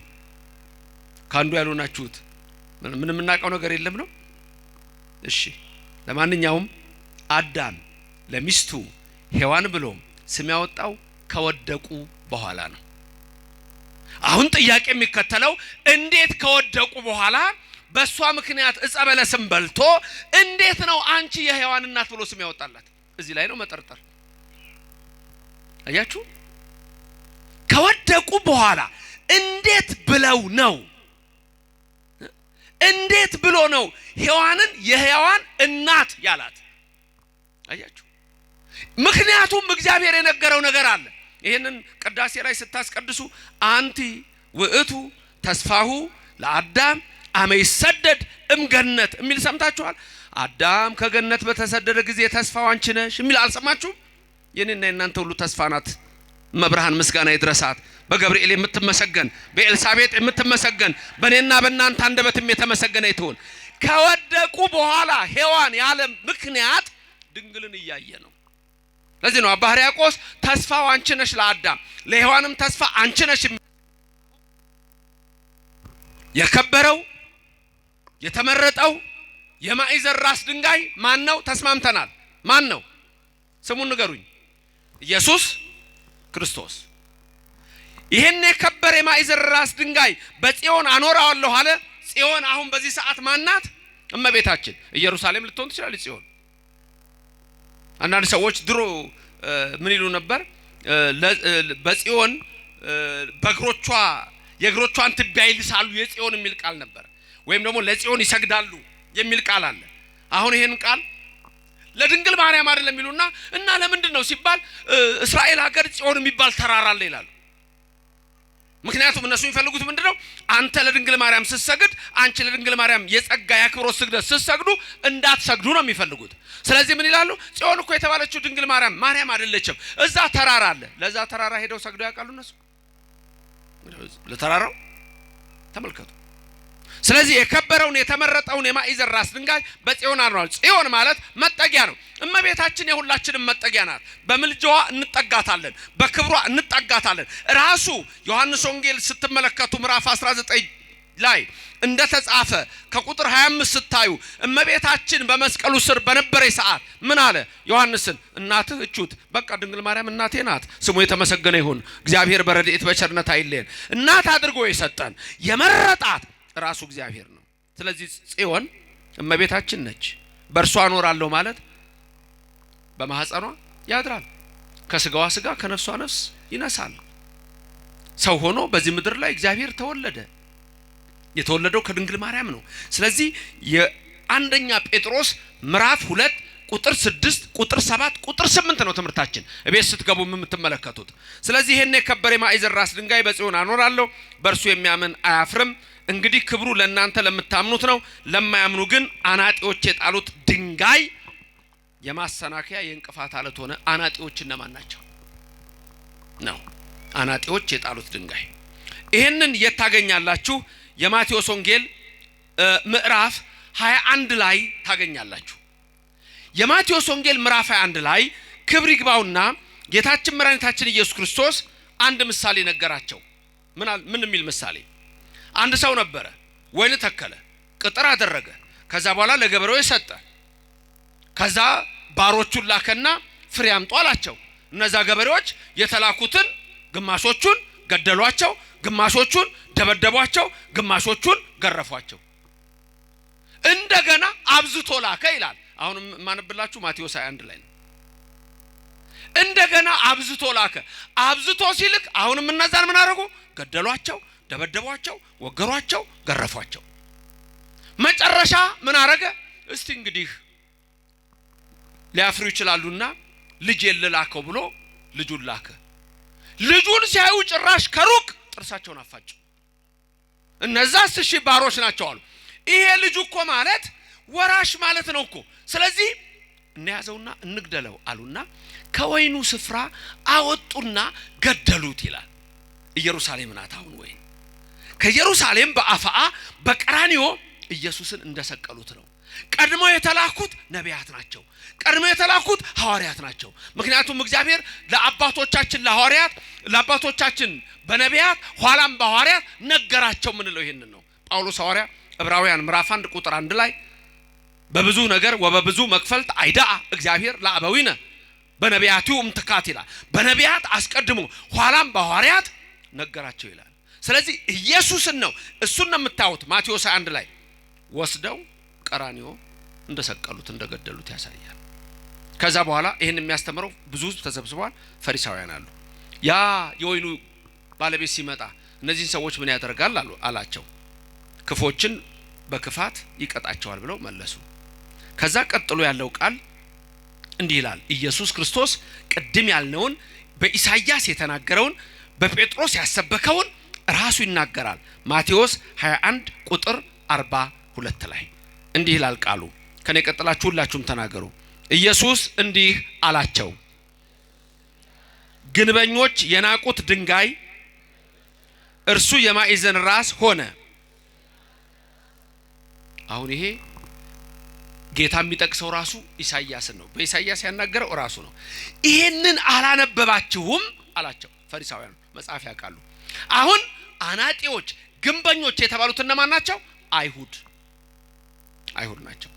ካንዱ ያሉናችሁት ምንም እናቀው ነገር የለም ነው። እሺ ለማንኛውም አዳም ለሚስቱ ሔዋን ብሎ ስም ያወጣው ከወደቁ በኋላ ነው። አሁን ጥያቄ የሚከተለው እንዴት ከወደቁ በኋላ በሷ ምክንያት ዕፀ በለስን በልቶ እንዴት ነው አንቺ የሔዋን እናት ብሎ ስም ያወጣላት? እዚህ ላይ ነው መጠርጠር። አያችሁ? ከወደቁ በኋላ እንዴት ብለው ነው? እንዴት ብሎ ነው ሔዋንን የሕያዋን እናት ያላት? አያችሁ? ምክንያቱም እግዚአብሔር የነገረው ነገር አለ። ይሄንን ቅዳሴ ላይ ስታስቀድሱ አንቲ ውእቱ ተስፋሁ ለአዳም አመ ይሰደድ እምገነት የሚል ሰምታችኋል። አዳም ከገነት በተሰደደ ጊዜ ተስፋው አንቺ ነሽ የሚል አልሰማችሁም? የኔና የናንተ ሁሉ ተስፋ ናት መብርሃን ምስጋና ይድረሳት። በገብርኤል የምትመሰገን በኤልሳቤጥ የምትመሰገን በእኔና በእናንተ አንደበትም የተመሰገነ ይሁን። ከወደቁ በኋላ ሔዋን ያለ ምክንያት ድንግልን እያየ ነው። ለዚህ ነው አባ ሕርያቆስ ተስፋው አንቺ ነሽ ለአዳም ለሔዋንም ተስፋ አንቺ ነሽ። የከበረው የተመረጠው የማዕዘን ራስ ድንጋይ ማን ነው? ተስማምተናል። ማን ነው? ስሙን ንገሩኝ። ኢየሱስ ክርስቶስ። ይሄን የከበረ የማዕዘን ራስ ድንጋይ በጽዮን አኖራዋለሁ አለ። ጽዮን አሁን በዚህ ሰዓት ማናት? እመቤታችን። ኢየሩሳሌም ልትሆን ትችላለች ጽዮን። አንዳንድ ሰዎች ድሮ ምን ይሉ ነበር? በጽዮን በእግሮቿ የእግሮቿን ትቢያ ይልሳሉ የጽዮን የሚል ቃል ነበር። ወይም ደግሞ ለጽዮን ይሰግዳሉ የሚል ቃል አለ። አሁን ይሄን ቃል ለድንግል ማርያም አይደለም ይሉና እና ለምንድን ነው ሲባል እስራኤል ሀገር ጽዮን የሚባል ተራራ አለ ይላሉ። ምክንያቱም እነሱ የሚፈልጉት ምንድነው? አንተ ለድንግል ማርያም ስትሰግድ አንቺ ለድንግል ማርያም የጸጋ ያክብሮት ስግደት ስትሰግዱ እንዳትሰግዱ ነው የሚፈልጉት። ስለዚህ ምን ይላሉ? ጽዮን እኮ የተባለችው ድንግል ማርያም አይደለችም፣ እዛ ተራራ አለ። ለዛ ተራራ ሄደው ሰግደው ያውቃሉ እነሱ? ለተራራው ተመልከቱ። ስለዚህ የከበረውን የተመረጠውን የማዕዘን ራስ ድንጋይ በጽዮን አኖራል። ጽዮን ማለት መጠጊያ ነው። እመቤታችን የሁላችንም መጠጊያ ናት። በምልጃዋ እንጠጋታለን፣ በክብሯ እንጠጋታለን። ራሱ ዮሐንስ ወንጌል ስትመለከቱ ምዕራፍ 19 ላይ እንደተጻፈ ከቁጥር 25 ስታዩ እመቤታችን በመስቀሉ ስር በነበረ ሰዓት ምን አለ ዮሐንስን? እናትህ እቹት በቃ ድንግል ማርያም እናቴ ናት፣ ስሙ የተመሰገነ ይሁን፣ እግዚአብሔር በረድኤት በቸርነት አይለየን። እናት አድርጎ የሰጠን የመረጣት ራሱ እግዚአብሔር ነው። ስለዚህ ጽዮን እመቤታችን ነች። በእርሷ እኖራለሁ ማለት በማህፀኗ ያድራል፣ ከስጋዋ ስጋ ከነፍሷ ነፍስ ይነሳል። ሰው ሆኖ በዚህ ምድር ላይ እግዚአብሔር ተወለደ። የተወለደው ከድንግል ማርያም ነው። ስለዚህ የአንደኛ ጴጥሮስ ምዕራፍ 2 ቁጥር 6 ቁጥር 7 ቁጥር 8 ነው ትምህርታችን እቤት ስትገቡ የምትመለከቱት። ስለዚህ ይሄን የከበረ የማዕዘን ራስ ድንጋይ በጽዮን አኖራለሁ፣ በእርሱ የሚያምን አያፍርም። እንግዲህ ክብሩ ለእናንተ ለምታምኑት ነው። ለማያምኑ ግን አናጢዎች የጣሉት ድንጋይ የማሰናከያ የእንቅፋት አለት ሆነ። አናጢዎች እነማን ናቸው ነው? አናጢዎች የጣሉት ድንጋይ። ይሄንን የታገኛላችሁ የማቴዎስ ወንጌል ምዕራፍ 21 ላይ ታገኛላችሁ። የማቴዎስ ወንጌል ምዕራፍ 21 ላይ ክብር ይግባውና ጌታችን መድኃኒታችን ኢየሱስ ክርስቶስ አንድ ምሳሌ ነገራቸው። ምን የሚል ምሳሌ? አንድ ሰው ነበረ፣ ወይን ተከለ፣ ቅጥር አደረገ። ከዛ በኋላ ለገበሬው ሰጠ። ከዛ ባሮቹን ላከና ፍሬ አምጡ አላቸው። እነዛ ገበሬዎች የተላኩትን ግማሾቹን ገደሏቸው፣ ግማሾቹን ደበደቧቸው፣ ግማሾቹን ገረፏቸው። እንደገና አብዝቶ ላከ ይላል። አሁን ማነብላችሁ ማቴዎስ 21 ላይ ነው። እንደገና አብዝቶ ላከ። አብዝቶ ሲልክ አሁንም እነዛን ምን አደረጉ? ገደሏቸው፣ ደበደቧቸው፣ ወገሯቸው፣ ገረፏቸው። መጨረሻ ምን አረገ? እስቲ እንግዲህ ሊያፍሩ ይችላሉና ልጄን ልላከው ብሎ ልጁን ላከ። ልጁን ሲያዩ ጭራሽ ከሩቅ ጥርሳቸውን አፋጩ። እነዛ 1000 ባሮች ናቸው አሉ። ይሄ ልጅ እኮ ማለት ወራሽ ማለት ነው እኮ። ስለዚህ እንያዘውና እንግደለው አሉና ከወይኑ ስፍራ አወጡና ገደሉት ይላል። ኢየሩሳሌም ናት አሁን ወይን። ከኢየሩሳሌም በአፋአ በቀራንዮ ኢየሱስን እንደሰቀሉት ነው። ቀድሞ የተላኩት ነቢያት ናቸው። ቀድሞ የተላኩት ሐዋርያት ናቸው። ምክንያቱም እግዚአብሔር ለአባቶቻችን ለሐዋርያት ለአባቶቻችን በነቢያት ኋላም በሐዋርያት ነገራቸው። ምን ነው ይሄንን ነው ጳውሎስ ሐዋርያ ዕብራውያን ምዕራፍ 1 ቁጥር 1 ላይ በብዙ ነገር ወበብዙ መክፈልት አይዳአ እግዚአብሔር ለአበዊነ በነቢያቱ እምትካት ይላል። በነቢያት አስቀድሞ ኋላም በሐዋርያት ነገራቸው ይላል። ስለዚህ ኢየሱስን ነው እሱን ነው የምታዩት ማቴዎስ 1 ላይ ወስደው ቀራንዮ እንደሰቀሉት እንደገደሉት ያሳያል። ከዛ በኋላ ይሄን የሚያስተምረው ብዙ ህዝብ ተሰብስቧል። ፈሪሳውያን አሉ። ያ የወይኑ ባለቤት ሲመጣ እነዚህን ሰዎች ምን ያደርጋል አላቸው። ክፎችን በክፋት ይቀጣቸዋል ብለው መለሱ። ከዛ ቀጥሎ ያለው ቃል እንዲህ ይላል። ኢየሱስ ክርስቶስ ቅድም ያልነውን በኢሳይያስ የተናገረውን በጴጥሮስ ያሰበከውን ራሱ ይናገራል። ማቴዎስ 21 ቁጥር 42 ላይ እንዲህ ይላል ቃሉ። ከኔ ቀጥላችሁ ሁላችሁም ተናገሩ። ኢየሱስ እንዲህ አላቸው፣ ግንበኞች የናቁት ድንጋይ እርሱ የማዕዘን ራስ ሆነ። አሁን ይሄ ጌታ የሚጠቅሰው ራሱ ኢሳይያስን ነው። በኢሳይያስ ያናገረው ራሱ ነው። ይሄንን አላነበባችሁም አላቸው። ፈሪሳውያን መጽሐፍ ያውቃሉ። አሁን አናጢዎች ግንበኞች የተባሉት እነማን ናቸው? አይሁድ ናቸው።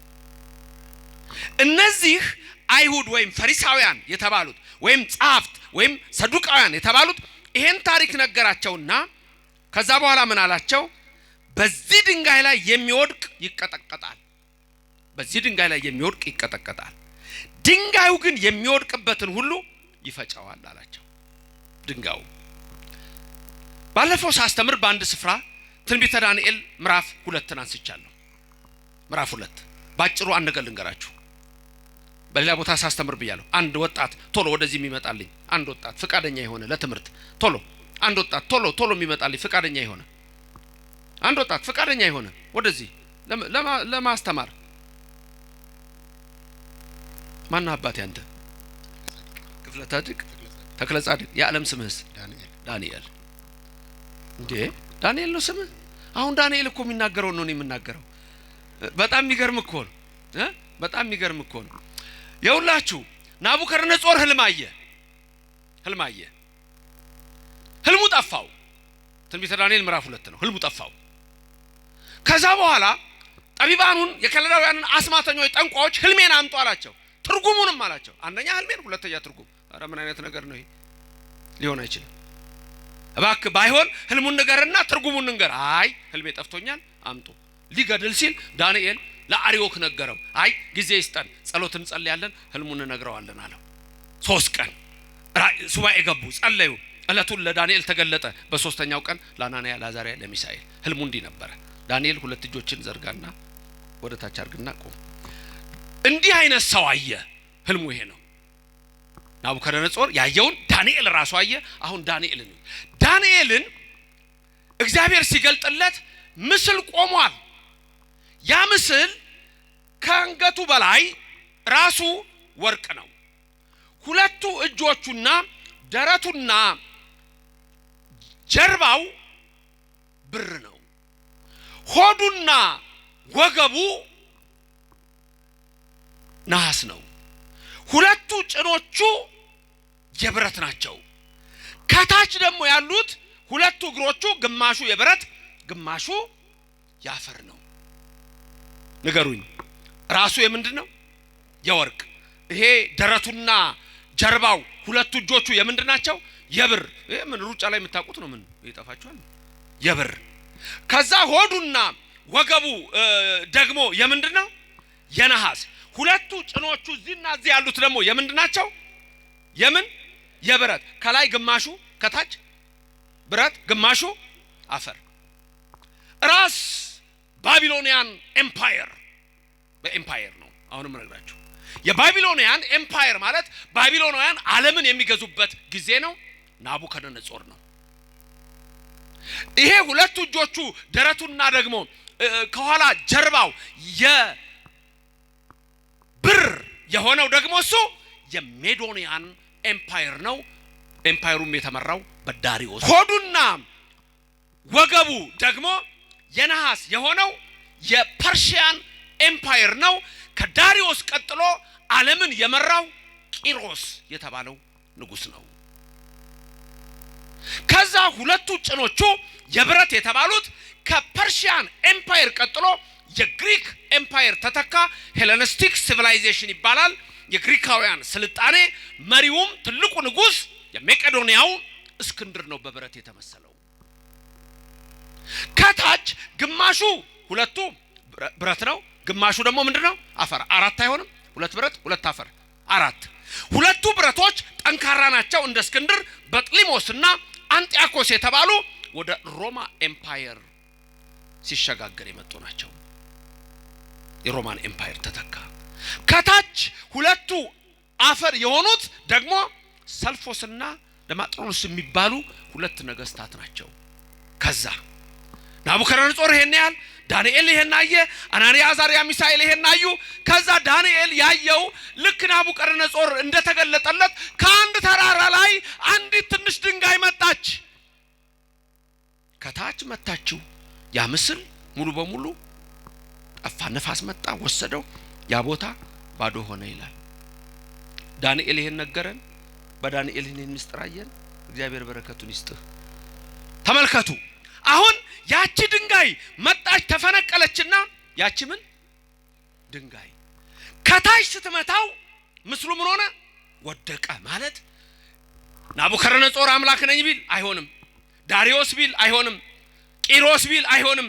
እነዚህ አይሁድ ወይም ፈሪሳውያን የተባሉት ወይም ጻፍት ወይም ሰዱቃውያን የተባሉት ይሄን ታሪክ ነገራቸውና ከዛ በኋላ ምን አላቸው? በዚህ ድንጋይ ላይ የሚወድቅ ይቀጠቀጣል። በዚህ ድንጋይ ላይ የሚወድቅ ይቀጠቀጣል። ድንጋዩ ግን የሚወድቅበትን ሁሉ ይፈጫዋል አላቸው። ድንጋዩ ባለፈው ሳስተምር በአንድ ስፍራ ትንቢተ ዳንኤል ምዕራፍ 2 አንስቻለሁ። ምዕራፍ 2 ባጭሩ አንድ ነገር ልንገራችሁ። በሌላ ቦታ ሳስተምር ብያለሁ። አንድ ወጣት ቶሎ ወደዚህ የሚመጣልኝ አንድ ወጣት ፍቃደኛ የሆነ ለትምህርት ቶሎ አንድ ወጣት ቶሎ የሚመጣልኝ ፍቃደኛ የሆነ አንድ ወጣት ፍቃደኛ የሆነ ወደዚህ ለማስተማር ማን አባቴ አንተ? ክፍለ ጻድቅ ተክለ ጻድቅ። የዓለም ስምህስ? ዳንኤል። እንዴ ዳንኤል ነው ስምህ? አሁን ዳንኤል እኮ የሚናገረው ነው የምናገረው። በጣም የሚገርም እኮ ነው። በጣም የሚገርም እኮ ነው። የውላችሁ ናቡከደነጾር ህልም አየ። ህልሙ ጠፋው። ትንቢተ ዳንኤል ምዕራፍ 2 ነው። ህልሙ ጠፋው። ከዛ በኋላ ጠቢባኑን የከለዳውያንን አስማተኞች ጠንቋዮች ህልሜን አምጡ አላቸው። ትርጉሙንም አላቸው። አንደኛ ህልሜን፣ ሁለተኛ ትርጉም። ኧረ ምን አይነት ነገር ነው ይሄ? ሊሆን አይችልም። እባክህ ባይሆን ህልሙን ንገርና ትርጉሙን ንገር። አይ ህልሜ ጠፍቶኛል አምጡ። ሊገድል ሲል ዳንኤል ለአርዮክ ነገረው። አይ ጊዜ ይስጠን፣ ጸሎት እንጸልያለን፣ ህልሙን እንነግረዋለን አለው። 3 ቀን ሱባኤ ገቡ፣ ጸለዩ። እለቱን ለዳንኤል ተገለጠ። በሶስተኛው ቀን ለአናንያ፣ ለአዛርያ፣ ለሚሳኤል ህልሙ እንዲህ ነበረ። ዳንኤል 2 እጆችን ዘርጋና ወደ ታች አርግና ቆም። እንዲህ አይነት ሰው አየ። ህልሙ ይሄ ነው። ናቡከደነጾር ያየውን ዳንኤል ራሱ አየ። አሁን ዳንኤልን እግዚአብሔር ሲገልጥለት ምስል ቆሟል። ያ ምስል ከአንገቱ በላይ ራሱ ወርቅ ነው። 2 እጆቹና ደረቱና ጀርባው ብር ነው። ሆዱና ወገቡ ነሐስ ነው። 2 ጭኖቹ የብረት ናቸው። ከታች ደግሞ ያሉት 2 እግሮቹ ግማሹ የብረት ግማሹ ያፈር ነው። ንገሩኝ፣ ራሱ የምንድነው? የወርቅ። ይሄ ደረቱና ጀርባው 2 እጆቹ የምንድናቸው? የብር። ይሄ ምን ሩጫ ላይ የምታውቁት ነው። ምን ይጠፋችኋል? የብር። ከዛ ሆዱና ወገቡ ደግሞ የምንድነው? የነሐስ። 2 ጭኖቹ እዚህና እዚህ ያሉት ደግሞ የምንድናቸው? የምን? የብረት። ከላይ ግማሹ ከታች ብረት ግማሹ አፈር። ራስ ባቢሎኒያን ኤምፓየር በኤምፓየር ነው። አሁንም እነግራችሁ የባቢሎኒያን ኤምፓየር ማለት ባቢሎናውያን ዓለምን የሚገዙበት ጊዜ ነው። ናቡከደነጾር ነው። ይሄ 2 እጆቹ ደረቱና ደግሞ ከኋላ ጀርባው የብር የሆነው ደግሞ እሱ የሜዶኒያን ኤምፓየር ነው። ኤምፓየሩም የተመራው በዳሪዮስ። ሆዱና ወገቡ ደግሞ የነሐስ የሆነው የፐርሺያን ኤምፓየር ነው። ከዳሪዮስ ቀጥሎ ዓለምን የመራው ቂሮስ የተባለው ንጉስ ነው። ከዛ 2 ጭኖቹ የብረት የተባሉት ከፐርሺያን ኤምፓየር ቀጥሎ የግሪክ ኤምፓየር ተተካ። ሄሌኒስቲክ ሲቪላይዜሽን ይባላል። የግሪካውያን ስልጣኔ መሪውም ትልቁ ንጉስ የመቄዶንያው እስክንድር ነው በብረት የተመሰለው። ከታች ግማሹ 2 ብረት ነው፣ ግማሹ ደግሞ ምንድነው? አፈር። 4 አይሆንም? 2 ብረት 2 አፈር 4። 2 ብረቶች ጠንካራ ናቸው። እንደ እስክንድር በጥሊሞስና አንጢያኮስ የተባሉ ወደ ሮማ ኤምፓየር ሲሸጋገር የመጡ ናቸው። የሮማን ኤምፓየር ተተካ። ከታች 2 አፈር የሆኑት ደግሞ ሰልፎስና ደማጥሮስ የሚባሉ 2 ነገስታት ናቸው። ከዛ ናቡከደነጾር ይሄን ያህል፣ ዳንኤል ይሄን አየ፣ አናንያ፣ አዛርያ፣ ሚሳኤል ይሄን አዩ። ከዛ ዳንኤል ያየው ልክ ናቡከደነጾር እንደተገለጠለት ከአንድ ተራራ ላይ አንዲት ትንሽ ድንጋይ መጣች። ከታች መጣችው። ያ ምስል ሙሉ በሙሉ ጠፋ። ነፋስ መጣ ወሰደው። ያ ቦታ ባዶ ሆነ ይላል። ዳንኤል ይሄን ነገረን። በዳንኤል ይሄን ምስጢር አየን። እግዚአብሔር በረከቱን ይስጥህ። ተመልከቱ አሁን ያቺ ድንጋይ መጣች ተፈነቀለችና ያቺ ምን ድንጋይ ከታች ስትመታው ምስሉ ምን ሆነ ወደቀ ማለት ናቡከደነጾር አምላክ ነኝ ቢል አይሆንም፣ ዳሪዮስ ቢል አይሆንም፣ ቂሮስ ቢል አይሆንም፣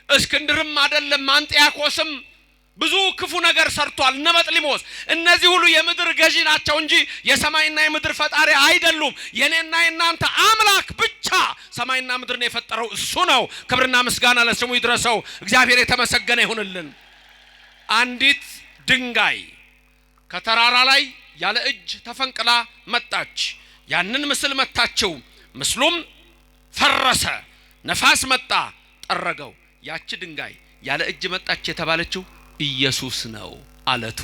እስክንድርም አይደለም፣ አንጢያኮስም ብዙ ክፉ ነገር ሰርቷል፣ ነመጥሊሞስ እነዚህ ሁሉ የምድር ገዢ ናቸው እንጂ የሰማይና የምድር ፈጣሪ አይደሉም። የኔና የናንተ አምላክ ብቻ ሰማይና ምድርን የፈጠረው እሱ ነው። ክብርና ምስጋና ለስሙ ይድረሰው። እግዚአብሔር የተመሰገነ ይሁንልን። አንዲት ድንጋይ ከተራራ ላይ ያለ እጅ ተፈንቅላ መጣች። ያንን ምስል መታቸው። ምስሉም ፈረሰ። ነፋስ መጣ ጠረገው። ያቺ ድንጋይ ያለ እጅ መጣች የተባለችው ኢየሱስ ነው። አለቱ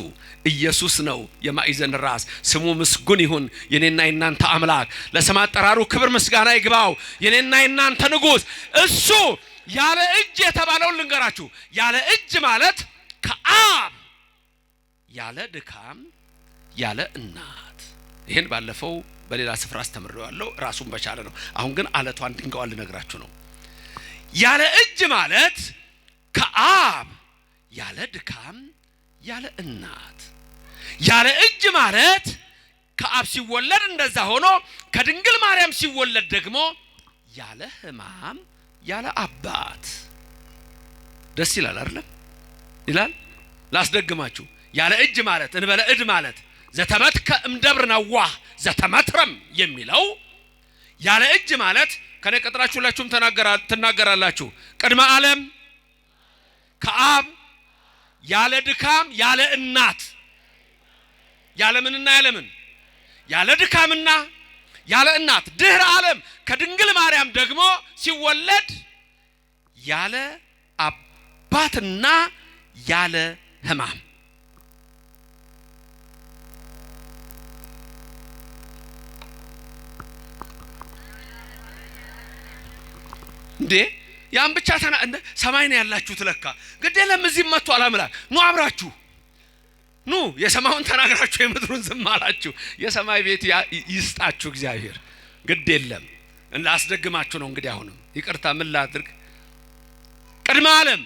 ኢየሱስ ነው። የማዕዘን ራስ ስሙ ምስጉን ይሁን። የኔና የናንተ አምላክ ለስም አጠራሩ ክብር ምስጋና ይግባው። የኔና የናንተ ንጉስ እሱ ያለ እጅ የተባለው ልንገራችሁ። ያለ እጅ ማለት ከአብ ያለ ድካም ያለ እናት። ይሄን ባለፈው በሌላ ስፍራ አስተምሬዋለሁ። ራሱን በቻለ ነው። አሁን ግን አለቷን ድንጋዩን ልነግራችሁ ነው። ያለ እጅ ማለት ከአብ ያለ ድካም ያለ እናት። ያለ እጅ ማለት ከአብ ሲወለድ እንደዛ ሆኖ ከድንግል ማርያም ሲወለድ ደግሞ ያለ ሕማም ያለ አባት። ደስ ይላል አይደል? ይላል። ላስደግማችሁ። ያለ እጅ ማለት እንበለ እድ ማለት ዘተመትከ እምደብር ነዋህ ዘተመትረም የሚለው ያለ እጅ ማለት ከኔ ቀጥራችሁ ሁላችሁም ተናገራላችሁ። ቅድመ ዓለም ከአብ ያለ ድካም ያለ እናት ያለ ምንና ያለ ምን ያለ ድካምና ያለ እናት ድህረ ዓለም ከድንግል ማርያም ደግሞ ሲወለድ ያለ አባትና ያለ ሕማም። እንዴ ያን ብቻ ሰማይ ነው ያላችሁት ለካ ግድ የለም እዚህ መጥቶ አላምላክ ኑ አብራችሁ ኑ የሰማውን ተናግራችሁ የምድሩን ዝም አላችሁ። የሰማይ ቤት ይስጣችሁ እግዚአብሔር። ግድ የለም ላስደግማችሁ ነው። እንግዲህ አሁንም ይቅርታ ምን ላድርግ። ቅድመ ዓለም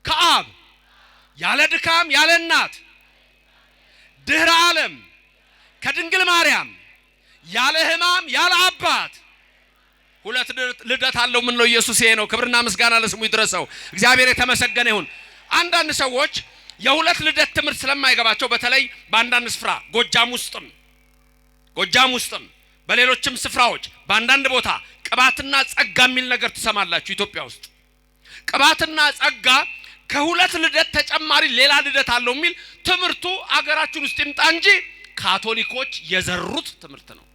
ከአብ ያለ ድካም ያለ እናት ድህረ ዓለም ከድንግል ማርያም ያለ ሕማም ያለ አባት ሁለት ልደት አለው። ምን ነው ኢየሱስ ይሄ ነው። ክብርና ምስጋና ለስሙ ይድረሰው። እግዚአብሔር የተመሰገነ ይሁን። አንዳንድ ሰዎች የሁለት ልደት ትምህርት ስለማይገባቸው በተለይ በአንዳንድ ስፍራ ጎጃም ውስጥም በሌሎችም ስፍራዎች በአንዳንድ ቦታ ቅባትና ጸጋ የሚል ነገር ትሰማላችሁ። ኢትዮጵያ ውስጥ ቅባትና ጸጋ ከሁለት ልደት ተጨማሪ ሌላ ልደት አለው የሚል ትምህርቱ አገራችን ውስጥ ይምጣ እንጂ ካቶሊኮች የዘሩት ትምህርት ነው።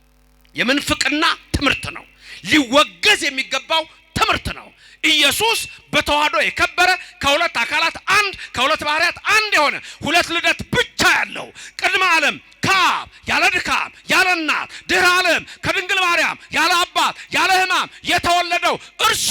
የምንፍቅና ትምህርት ነው። ሊወገዝ የሚገባው ትምህርት ነው። ኢየሱስ በተዋህዶ የከበረ ከሁለት አካላት አንድ ከሁለት ባህሪያት አንድ የሆነ ሁለት ልደት ብቻ ያለው ቅድመ ዓለም ከአብ ያለ ድካም ያለ እናት ድህረ ዓለም ከድንግል ማርያም ያለ አባት ያለ ሕማም የተወለደው እርሱ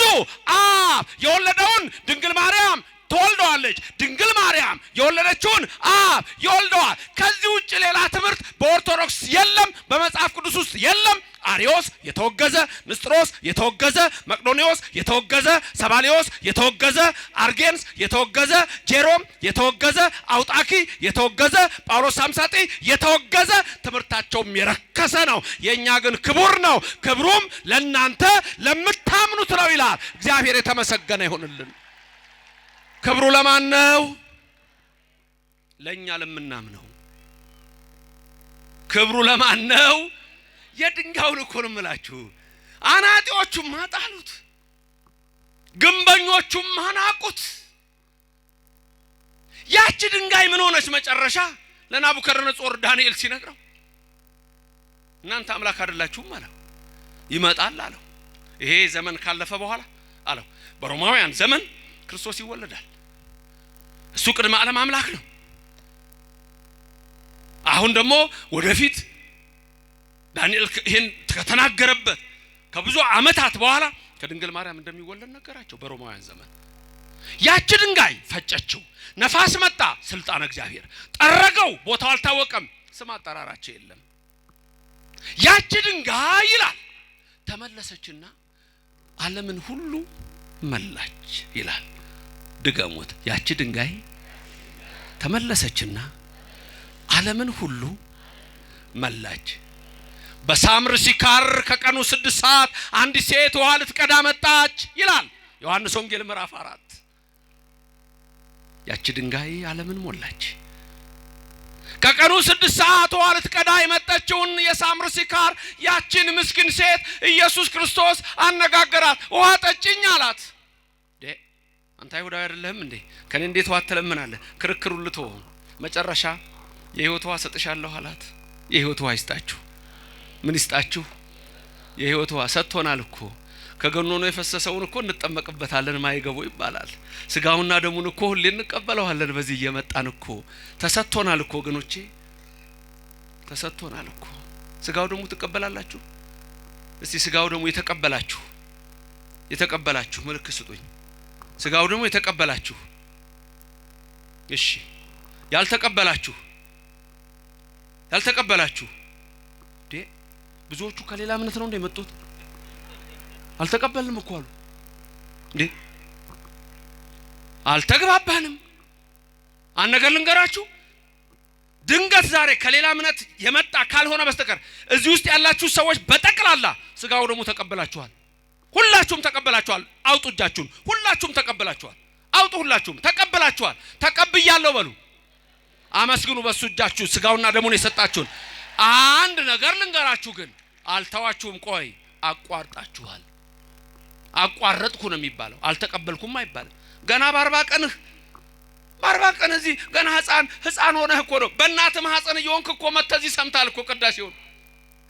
አብ የወለደውን ድንግል ማርያም ተወልደዋለች። ድንግል ማርያም የወለደችውን አብ ይወልደዋል። ከዚህ ውጭ ሌላ ትምህርት በኦርቶዶክስ የለም፣ በመጽሐፍ ቅዱስ ውስጥ የለም። አሪዮስ የተወገዘ፣ ንስጥሮስ የተወገዘ፣ መቅዶኒዮስ የተወገዘ፣ ሰባሊዮስ የተወገዘ፣ አርጌንስ የተወገዘ፣ ጄሮም የተወገዘ፣ አውጣኪ የተወገዘ፣ ጳውሎስ ሳምሳጢ የተወገዘ፣ ትምህርታቸውም የረከሰ ነው። የኛ ግን ክቡር ነው። ክብሩም ለእናንተ ለምታምኑት ነው ይላል። እግዚአብሔር የተመሰገነ ይሁንልን። ክብሩ ለማን ነው? ለኛ ለምናምነው። ክብሩ ለማን ነው? የድንጋዩን እኮ ነው የምላችሁ። አናጢዎቹም ማጣሉት፣ ግንበኞቹም ማናቁት። ያቺ ድንጋይ ምን ሆነች መጨረሻ? ለናቡከደነጾር ዳንኤል ሲነግረው እናንተ አምላክ አይደላችሁም አለው። ይመጣል አለው። ይሄ ዘመን ካለፈ በኋላ አለው በሮማውያን ዘመን ክርስቶስ ይወለዳል። እሱ ቅድመ ዓለም አምላክ ነው። አሁን ደግሞ ወደፊት ዳንኤል ይሄን ከተናገረበት ከብዙ ዓመታት በኋላ ከድንግል ማርያም እንደሚወለድ ነገራቸው በሮማውያን ዘመን። ያቺ ድንጋይ ፈጨችው። ነፋስ መጣ፣ ስልጣን እግዚአብሔር ጠረገው። ቦታው አልታወቀም፣ ስም አጠራራቸው የለም። ያቺ ድንጋይ ይላል ተመለሰችና ዓለምን ሁሉ መላች ይላል። ድገሙት። ያቺ ድንጋይ ተመለሰችና ዓለምን ሁሉ መላች። በሳምር ሲካር ከቀኑ 6 ሰዓት አንድ ሴት ውሃ ልትቀዳ መጣች ይላል ዮሐንስ ወንጌል ምዕራፍ 4። ያቺ ድንጋይ ዓለምን ሞላች። ከቀኑ 6 ሰዓት ውሃ ልትቀዳ የመጣችውን የሳምር ሲካር ያቺን ምስኪን ሴት ኢየሱስ ክርስቶስ አነጋገራት። ውሃ ጠጭኝ አላት። አንተ አይሁዳዊ አይደለህም እንዴ? ከኔ እንዴት ውሃ ትለምናለህ? ክርክሩን ልተው። መጨረሻ የሕይወት ውሃ ሰጥሻለሁ አላት። የሕይወት ውሃ ይስጣችሁ። ምን ይስጣችሁ? የሕይወት ውሃ ሰጥቶናል እኮ። ከገኖ የፈሰሰውን እኮ እንጠመቅበታለን ማይገቡ ይባላል። ስጋውና ደሙን እኮ ሁሌ እንቀበለዋለን። በዚህ እየመጣን እኮ ተሰጥቶናል እኮ ወገኖቼ፣ ተሰጥቶናል እኮ። ስጋው ደሙ ተቀበላላችሁ? እስቲ ስጋው ደሙ የተቀበላችሁ ምልክት ስጡኝ። ስጋው ደሙ የተቀበላችሁ። እሺ ያልተቀበላችሁ ብዙዎቹ ከሌላ እምነት ነው እንደመጡት አልተቀበልንም እኮ አሉ። አልተግባባንም። አንድ ነገር ልንገራችሁ፣ ድንገት ዛሬ ከሌላ እምነት የመጣ ካልሆነ በስተቀር እዚህ ውስጥ ያላችሁ ሰዎች በጠቅላላ ስጋው ደሙ ተቀበላችኋል። ሁላችሁም ተቀበላችኋል። አውጡ እጃችሁን። ሁላችሁም ተቀበላችኋል። አውጡ። ሁላችሁም ተቀበላችኋል። ተቀብያለሁ በሉ። አመስግኑ በሱ እጃችሁ ስጋውና ደሙን የሰጣችሁን። አንድ ነገር ልንገራችሁ ግን አልተዋችሁም። ቆይ አቋርጣችኋል። አቋረጥኩ ነው የሚባለው፣ አልተቀበልኩም አይባልም። ገና በ40 ቀን እዚህ ገና ህፃን ሆነህ እኮ ነው። በእናትህ ማህፀን እየሆንክ እኮ መተህ እዚህ ሰምተሃል እኮ ቅዳሴውን።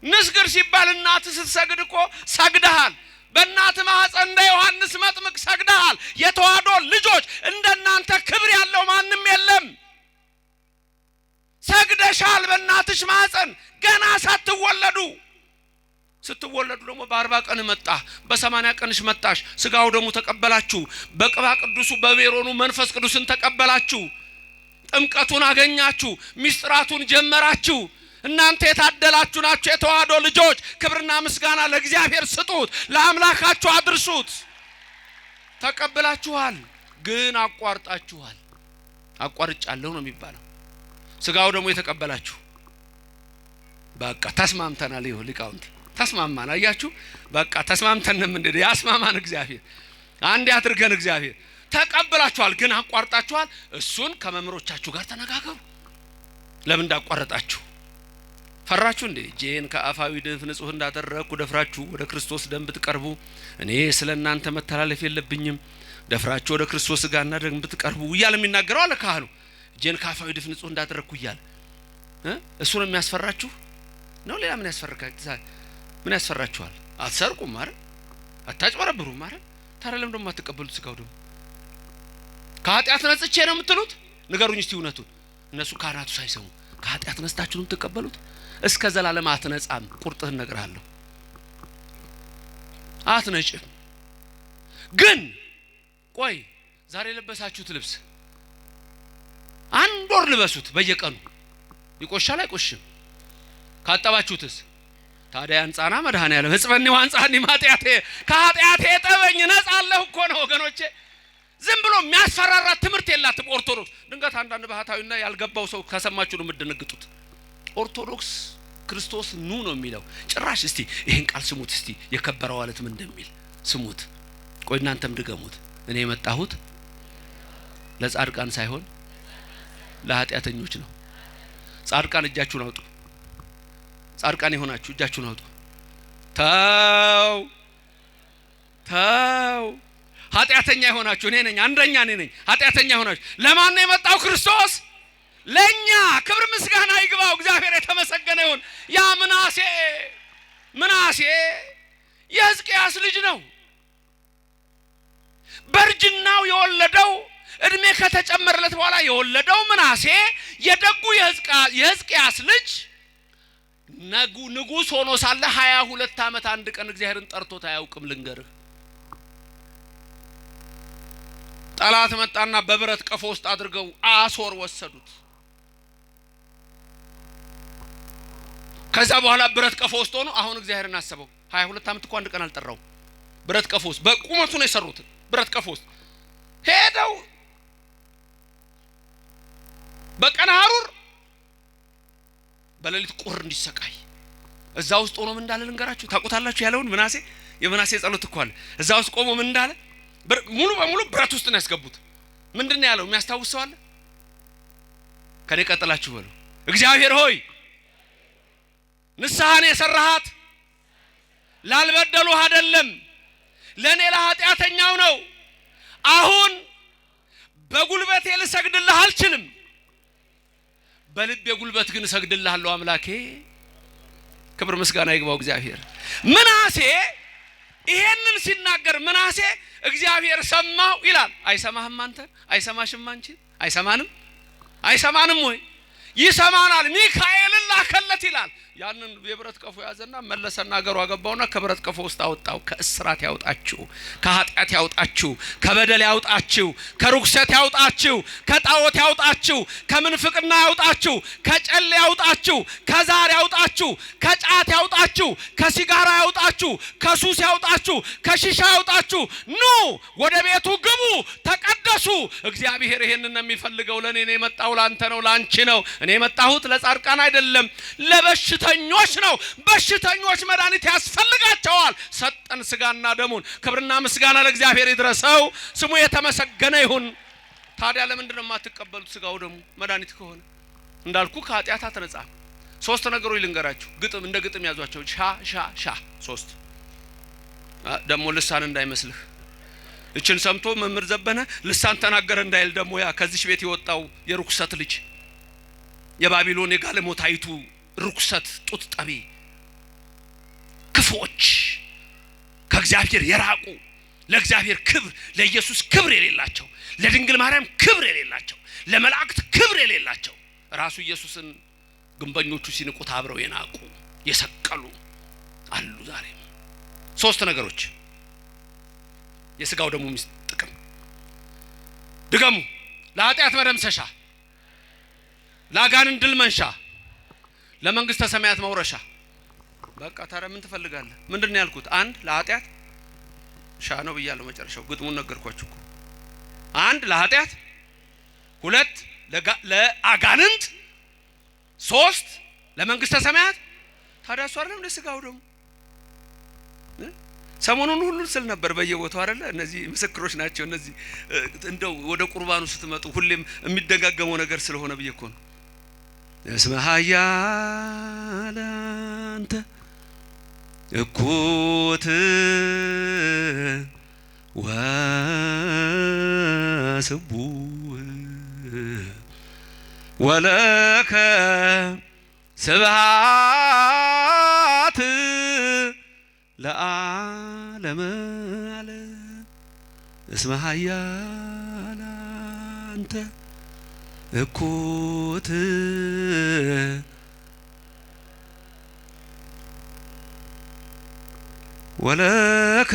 ንስግር ሲባል እናትህ ስትሰግድ እኮ ሰግደሃል። በእናትህ ማህፀን እንደ ዮሐንስ መጥምቅ ሰግደሃል። የተዋህዶ ልጆች እንደናንተ ክብር ያለው ማንም የለም። ሰግደሻል በእናትሽ ማህፀን ገና ስትወለዱ ደግሞ በ40 ቀን መጣ፣ በ80 ቀንሽ መጣሽ። ስጋው ደግሞ ተቀበላችሁ። በቅባ ቅዱሱ በቤሮኑ መንፈስ ቅዱስን ተቀበላችሁ። ጥምቀቱን አገኛችሁ። ሚስጥራቱን ጀመራችሁ። እናንተ የታደላችሁ ናችሁ የተዋህዶ ልጆች። ክብርና ምስጋና ለእግዚአብሔር ስጡት፣ ለአምላካችሁ አድርሱት። ተቀበላችኋል፣ ግን አቋርጣችኋል። አቋርጫለሁ ነው የሚባለው። ስጋው ደግሞ የተቀበላችሁ በቃ ተስማምተናል። ይሁን ሊቃውንት ተስማማን። አያችሁ በቃ ተስማምተን ምን እንደ ያስማማን እግዚአብሔር አንድ ያድርገን። እግዚአብሔር ተቀበላችኋል፣ ግን አቋርጣችኋል። እሱን ከመምሮቻችሁ ጋር ተነጋገሩ። ለምን እንዳቋረጣችሁ ፈራችሁ እንዴ? ጄን ከአፋዊ ደፍ ንጹህ እንዳደረኩ ደፍራችሁ ወደ ክርስቶስ ደም ብትቀርቡ እኔ ስለናንተ መተላለፍ የለብኝም። ደፍራችሁ ወደ ክርስቶስ ጋርና ደም ብትቀርቡ ይያል የሚናገረው አለ ካህኑ። ጄን ከአፋዊ ደፍ ንጹህ እንዳደረኩ ይያል እሱ ነው የሚያስፈራችሁ ነው? ሌላ ምን ያስፈራካችሁ? ምን ያስፈራችኋል? አትሰርቁም ማለት አታጭበረብሩም ማለት ታዲያ ለምን ደሞ አትቀበሉት? ስጋው ደሙ ከኃጢአት ነጽቼ ነው የምትሉት? ንገሩኝ እስቲ እውነቱን። እነሱ ካህናቱ ሳይሰሙ ከኃጢአት ነጽታችሁ ነው የምትቀበሉት? እስከ ዘላለም አትነጻም። ቁርጥህን ነግርሃለሁ፣ አትነጭም። ግን ቆይ ዛሬ ለበሳችሁት ልብስ 1 ወር ልበሱት በየቀኑ ይቆሻል አይቆሽም? ካጠባችሁትስ ታዲያ አንጻና መድኃኔዓለም ህጽበኒ ዋንጻኒ ማጥያቴ ከኃጢአቴ ጠበኝ ነጻለሁ እኮ ነው ወገኖቼ። ዝም ብሎ የሚያስፈራራ ትምህርት የላትም ኦርቶዶክስ። ድንገት አንዳንድ ባህታዊና ያልገባው ሰው ከሰማችሁ ነው የምትደነግጡት። ኦርቶዶክስ ክርስቶስ ኑ ነው የሚለው። ጭራሽ እስቲ ይሄን ቃል ስሙት እስቲ የከበረው ማለት ምን እንደሚል ስሙት። ቆይ እናንተም ድገሙት። እኔ የመጣሁት ለጻድቃን ሳይሆን ለኃጢአተኞች ነው። ጻድቃን እጃችሁን አውጡ። ጻድቃን የሆናችሁ እጃችሁን አውጡ። ተው ኃጢአተኛ የሆናችሁ እኔ ነኝ፣ አንደኛ እኔ ነኝ። ኃጢአተኛ የሆናችሁ ለማን ነው የመጣው? ክርስቶስ ለኛ። ክብር ምስጋና ይግባው፣ እግዚአብሔር የተመሰገነ ይሁን። ያ ምናሴ የሕዝቅያስ ልጅ ነው። በርጅናው የወለደው እድሜ ከተጨመረለት በኋላ የወለደው ምናሴ የደጉ የሕዝቅያስ ልጅ ንጉስ ሆኖ ሳለ 22 ዓመት አንድ ቀን እግዚአብሔርን ጠርቶት አያውቅም። ልንገርህ ጠላት መጣና በብረት ቀፎ ውስጥ አድርገው አሶር ወሰዱት። ከዛ በኋላ ብረት ቀፎ ውስጥ ሆኖ አሁን እግዚአብሔርን አሰበው። 22 ዓመት እንኳን አንድ ቀን አልጠራው። ብረት ቀፎ ውስጥ በቁመቱ ነው የሰሩት። ብረት ቀፎ ውስጥ ሄደው በቀን ሐሩር በሌሊት ቁር እንዲሰቃይ እዛ ውስጥ ሆኖ ምን እንዳለ ልንገራችሁ። ታውቁታላችሁ ያለውን ምናሴ የምናሴ ጸሎት እኮ አለ። እዛ ውስጥ ቆሞ ምን እንዳለ ሙሉ በሙሉ ብረት ውስጥ ነው ያስገቡት። ምንድነው ያለው? የሚያስታውስ ሰው አለ? ከኔ ቀጥላችሁ በሉ። እግዚአብሔር ሆይ ንስሐን የሰራሃት ላልበደሉህ አይደለም ለኔ ለኃጢአተኛው ነው። አሁን በጉልበቴ ልሰግድልህ አልችልም፣ በልቤ ጉልበት ግን እሰግድልሃለሁ አምላኬ። ክብር ምስጋና ይግባው እግዚአብሔር። ምናሴ ይሄንን ሲናገር ምናሴ እግዚአብሔር ሰማው ይላል። አይሰማህም አንተ? አይሰማሽም አንቺ? አይሰማንም ወይ? ይሰማናል። ሚካኤልን ላከለት ይላል። ያንን የብረት ቀፎ ያዘና መለሰና አገሩ አገባውና ከብረት ቀፎ ውስጥ አወጣው። ከእስራት ያውጣችሁ፣ ከኃጢአት ያውጣችሁ፣ ከበደል ያውጣችሁ፣ ከርኩሰት ያውጣችሁ፣ ከጣዖት ያውጣችሁ፣ ከምንፍቅና ያውጣችሁ፣ ከጨሌ ያውጣችሁ፣ ከዛር ያውጣችሁ፣ ከጫት ያውጣችሁ፣ ከሲጋራ ያውጣችሁ፣ ከሱስ ያውጣችሁ፣ ከሺሻ ያውጣችሁ። ኑ ወደ ቤቱ ግቡ፣ ተቀደሱ። እግዚአብሔር ይሄንን ነው የሚፈልገው። ለኔ ነው የመጣው፣ ላንተ ነው፣ ላንቺ ነው። እኔ የመጣሁት ለጻድቃን አይደለም ለበሽተኞች ነው። በሽተኞች መድኃኒት ያስፈልጋቸዋል። ሰጠን ስጋና ደሙን። ክብርና ምስጋና ለእግዚአብሔር ይድረሰው፣ ስሙ የተመሰገነ ይሁን። ታዲያ ለምንድን ነው የማትቀበሉት? ስጋው ደሙ መድኃኒት ከሆነ እንዳልኩ ከኃጢአት አትነጻ። ሶስት ነገሮች ልንገራችሁ። ግጥም እንደ ግጥም ያዟቸው። ሻ ሶስት ደሞ ልሳን እንዳይመስልህ። እችን ሰምቶ መምህር ዘበነ ልሳን ተናገረ እንዳይል ደሞ ያ ከዚህ ቤት የወጣው የርኩሰት ልጅ የባቢሎን የጋለሞታይቱ ርኩሰት ጡት ጠቢ ክፎች ከእግዚአብሔር የራቁ ለእግዚአብሔር ክብር ለኢየሱስ ክብር የሌላቸው ለድንግል ማርያም ክብር የሌላቸው ለመላእክት ክብር የሌላቸው ራሱ ኢየሱስን ግንበኞቹ ሲንቁት አብረው የናቁ የሰቀሉ አሉ። ዛሬ ሶስት ነገሮች የስጋው ደሙ ጥቅም ድገሙ። ለኃጢአት መደምሰሻ፣ ለአጋንንት ድል መንሻ፣ ለመንግስተ ሰማያት መውረሻ። በቃ ታዲያ ምን ትፈልጋለህ? ምንድነው ያልኩት? አንድ ለኃጢአት ሻ ነው ብያለሁ። መጨረሻው ግጥሙን ነገርኳችሁ እኮ። አንድ ለኃጢአት፣ ሁለት ለአጋንንት፣ ሶስት ለመንግስተ ሰማያት። ታዲያ እሱ አይደለም ለስጋው ደሙ። ሰሞኑን ሁሉ ስል ነበር በየቦታው አይደለ? እነዚህ ምስክሮች ናቸው። እነዚህ እንደው ወደ ቁርባኑ ስትመጡ ሁሌም የሚደጋገመው ነገር ስለሆነ ብዬ እኮ ነው። እስመ ኃያል አንተ እኩት ወስቡሕ ወለከ ስብሐት ለዓለመ ዓለም። እስመ ኃያል አንተ እኩት ወለከ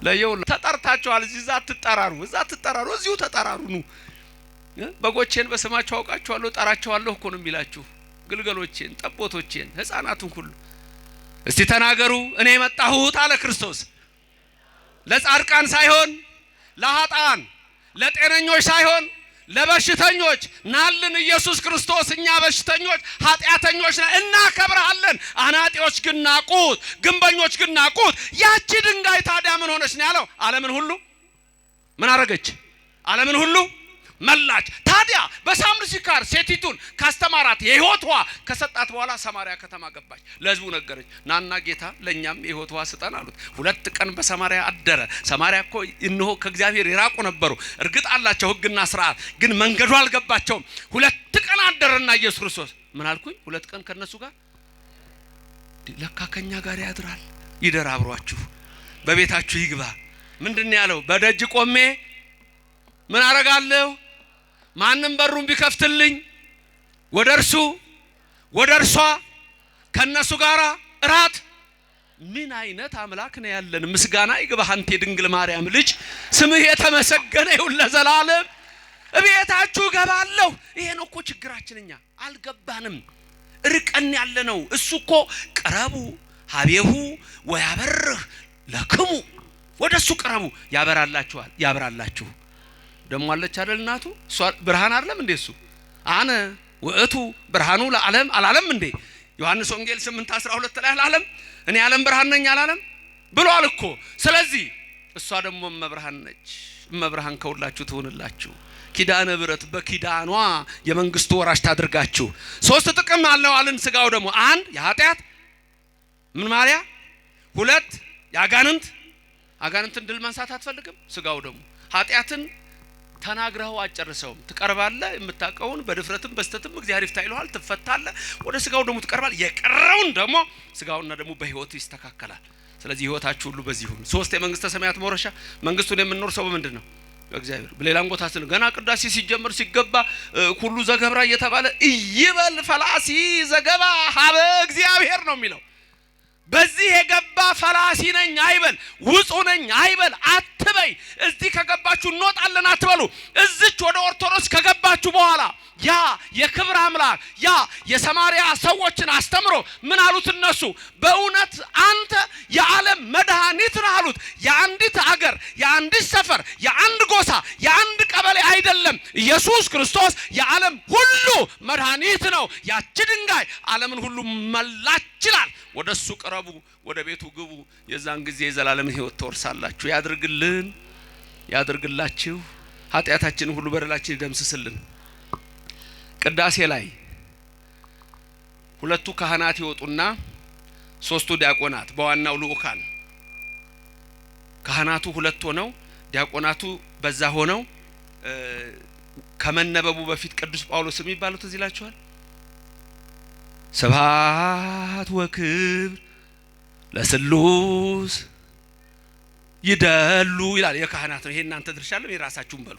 ለየው ተጠርታችኋል። እዛ ተጠራሩ፣ እዚሁ ተጠራሩ። ኑ በጎቼን በስማቸው አውቃቸዋለሁ ጠራቸዋለሁ እኮ ነው የሚላችሁ። ግልገሎቼን፣ ጠቦቶቼን፣ ሕፃናቱን ሁሉ እስቲ ተናገሩ። እኔ የመጣሁት አለ ክርስቶስ ለጻድቃን ሳይሆን ለኃጥአን፣ ለጤነኞች ሳይሆን ለበሽተኞች። ናልን ኢየሱስ ክርስቶስ። እኛ በሽተኞች ኃጢአተኞች ነን፣ እናከብርሃለን። አናጢዎች ግን ናቁት፣ ግንበኞች ግን ናቁት። ያቺ ድንጋይ ታዲያ ምን ሆነች ነው ያለው? ዓለምን ሁሉ ምን አረገች? ዓለምን ሁሉ መላች። ታዲያ በሳምሪ ሲካር ሴቲቱን ካስተማራት የሕይወት ውሃ ከሰጣት በኋላ ሰማርያ ከተማ ገባች። ለሕዝቡ ነገረች። ናና ጌታ ለኛም የሕይወት ውሃ ስጠን አሉት። 2 ቀን በሰማርያ አደረ። ሰማርያ እኮ እነሆ ከእግዚአብሔር የራቁ ነበሩ። እርግጥ አላቸው ሕግና ስርዓት፣ ግን መንገዱ አልገባቸውም። 2 ቀን አደረና ኢየሱስ ክርስቶስ ምን አልኩኝ? 2 ቀን ከነሱ ጋር ለካ ከኛ ጋር ያድራል። ይደር፣ አብሯችሁ በቤታችሁ ይግባ። ምንድነው ያለው? በደጅ ቆሜ ምን አረጋለሁ? ማንም በሩን ቢከፍትልኝ ወደ እርሱ ወደ እርሷ ከነሱ ጋር እራት ምን አይነት አምላክ ነው ያለን? ምስጋና ይግባህ አንተ የድንግል ማርያም ልጅ ስምህ የተመሰገነ ይሁን ለዘላለም። እቤታችሁ ገባለሁ። ይሄ ነው እኮ ችግራችንኛ አልገባንም ርቀን ያለነው። እሱ እኮ ቀረቡ ሀቤሁ ወያበርህ ለክሙ ወደሱ ቀረቡ ያበራላችኋል ያበራላችሁ። ደሞ አለች አይደል እናቱ እሷ ብርሃን አይደለም እንዴ? እሱ አነ ወእቱ ብርሃኑ ለዓለም አላለም እንዴ? ዮሐንስ ወንጌል 8:12 ላይ አላለም? እኔ ዓለም ብርሃን ነኝ አላለም ብሏል እኮ። ስለዚህ እሷ ደግሞ መብርሃን ነች። መብርሃን ከሁላችሁ ትሆንላችሁ። ኪዳነ ብረት በኪዳኗ የመንግስቱ ወራሽ ታድርጋችሁ። ሶስት ጥቅም አለው አለን ስጋው ደግሞ አንድ የኃጢአት ምን ማሪያ፣ ሁለት የአጋንንትን ድል መንሳት አትፈልግም። ስጋው ደግሞ ኃጢአትን ተናግረው አጨርሰውም ትቀርባለህ። የምታቀውን በድፍረትም በስተትም እግዚአብሔር ይፍታ ይልሃል፣ ትፈታለህ። ወደ ስጋው ደግሞ ትቀርባለህ። የቀረውን ደግሞ ስጋውና ደግሞ በህይወት ይስተካከላል። ስለዚህ ህይወታችሁ ሁሉ በዚህ ሁሉ ሶስት የመንግስተ ሰማያት መውረሻ መንግስቱን የምንኖር ሰው ምንድነው? እግዚአብሔር በሌላም ቦታ ስለ ገና ቅዳሴ ሲጀምር ሲገባ ሁሉ ዘገብራ እየተባለ ይበል ፈላሲ ዘገባ ሀበ እግዚአብሔር ነው የሚለው። በዚህ የገባ ፈላሲ ነኝ አይበል፣ ውጹ ነኝ አይበል አትበይ። እዚህ ከገባችሁ እንወጣለን አትበሉ። እዚች ወደ ኦርቶዶክስ ከገባችሁ በኋላ ያ የክብር አምላክ ያ የሰማሪያ ሰዎችን አስተምሮ ምን አሉት እነሱ? በእውነት አንተ የዓለም መድኃኒት ነህ አሉት። የአንዲት አገር የአንዲት ሰፈር የአንድ ጎሳ የአንድ ቀበሌ አይደለም። ኢየሱስ ክርስቶስ የዓለም ሁሉ መድኃኒት ነው። ያቺ ድንጋይ ዓለምን ሁሉ መላችላል። ወደሱ ቀረቡ፣ ወደ ቤቱ ግቡ። የዛን ጊዜ የዘላለም ሕይወት ተወርሳላችሁ። ያድርግልን ያድርግላችሁ። ኃጢአታችንን ሁሉ በደላችን ይደምስስልን። ቅዳሴ ላይ ሁለቱ ካህናት ይወጡና ሶስቱ ዲያቆናት በዋናው ልኡካን ካህናቱ ሁለት ሆነው ዲያቆናቱ በዛ ሆነው ከመነበቡ በፊት ቅዱስ ጳውሎስ የሚባሉት እዚህ ይላችኋል። ስብሐት ወክብር ለስሉስ ይደሉ ይላል። የካህናት ነው ይሄ። እናንተ ድርሻ አለ የራሳችሁን በሉ።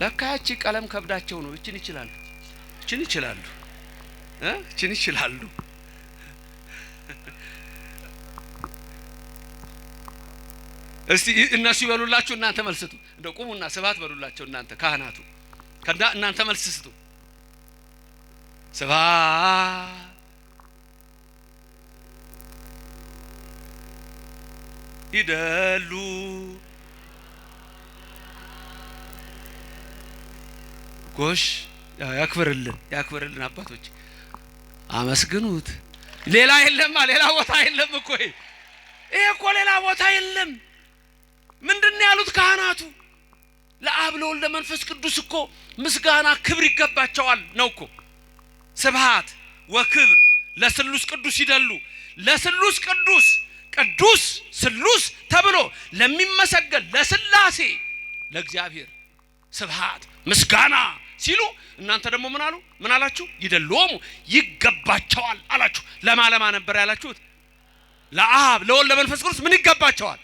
ለካቺ ቀለም ከብዳቸው ነው። እቺን ይችላሉ እቺን ይችላሉ። እስቲ እነሱ ይበሉላችሁ እናንተ መልስቱ። እንደው ቁሙና ስብሐት በሉላቸው እናንተ ካህናቱ። ከዳ እናንተ መልስ ስጡ። ስብሐት ይደሉ ጎሽ ያክብርልን አባቶች አመስግኑት። ሌላ የለም ሌላ ቦታ የለም እኮ ይሄ እኮ ሌላ ቦታ የለም። ምንድነው ያሉት ካህናቱ? ለአብ ለወልድ ለመንፈስ ቅዱስ እኮ ምስጋና ክብር ይገባቸዋል ነው እኮ። ስብሐት ወክብር ለስሉስ ቅዱስ ይደሉ። ለስሉስ ቅዱስ ስሉስ ተብሎ ለሚመሰገን ለስላሴ ለእግዚአብሔር ስብሐት ምስጋና ሲሉ እናንተ ደግሞ ምን አላችሁ? ይደሉሙ ይገባቸዋል አላችሁ። ለማለማ ነበር ያላችሁት? ለአብ ለወልድ ለመንፈስ ቅዱስ ምን ይገባቸዋል?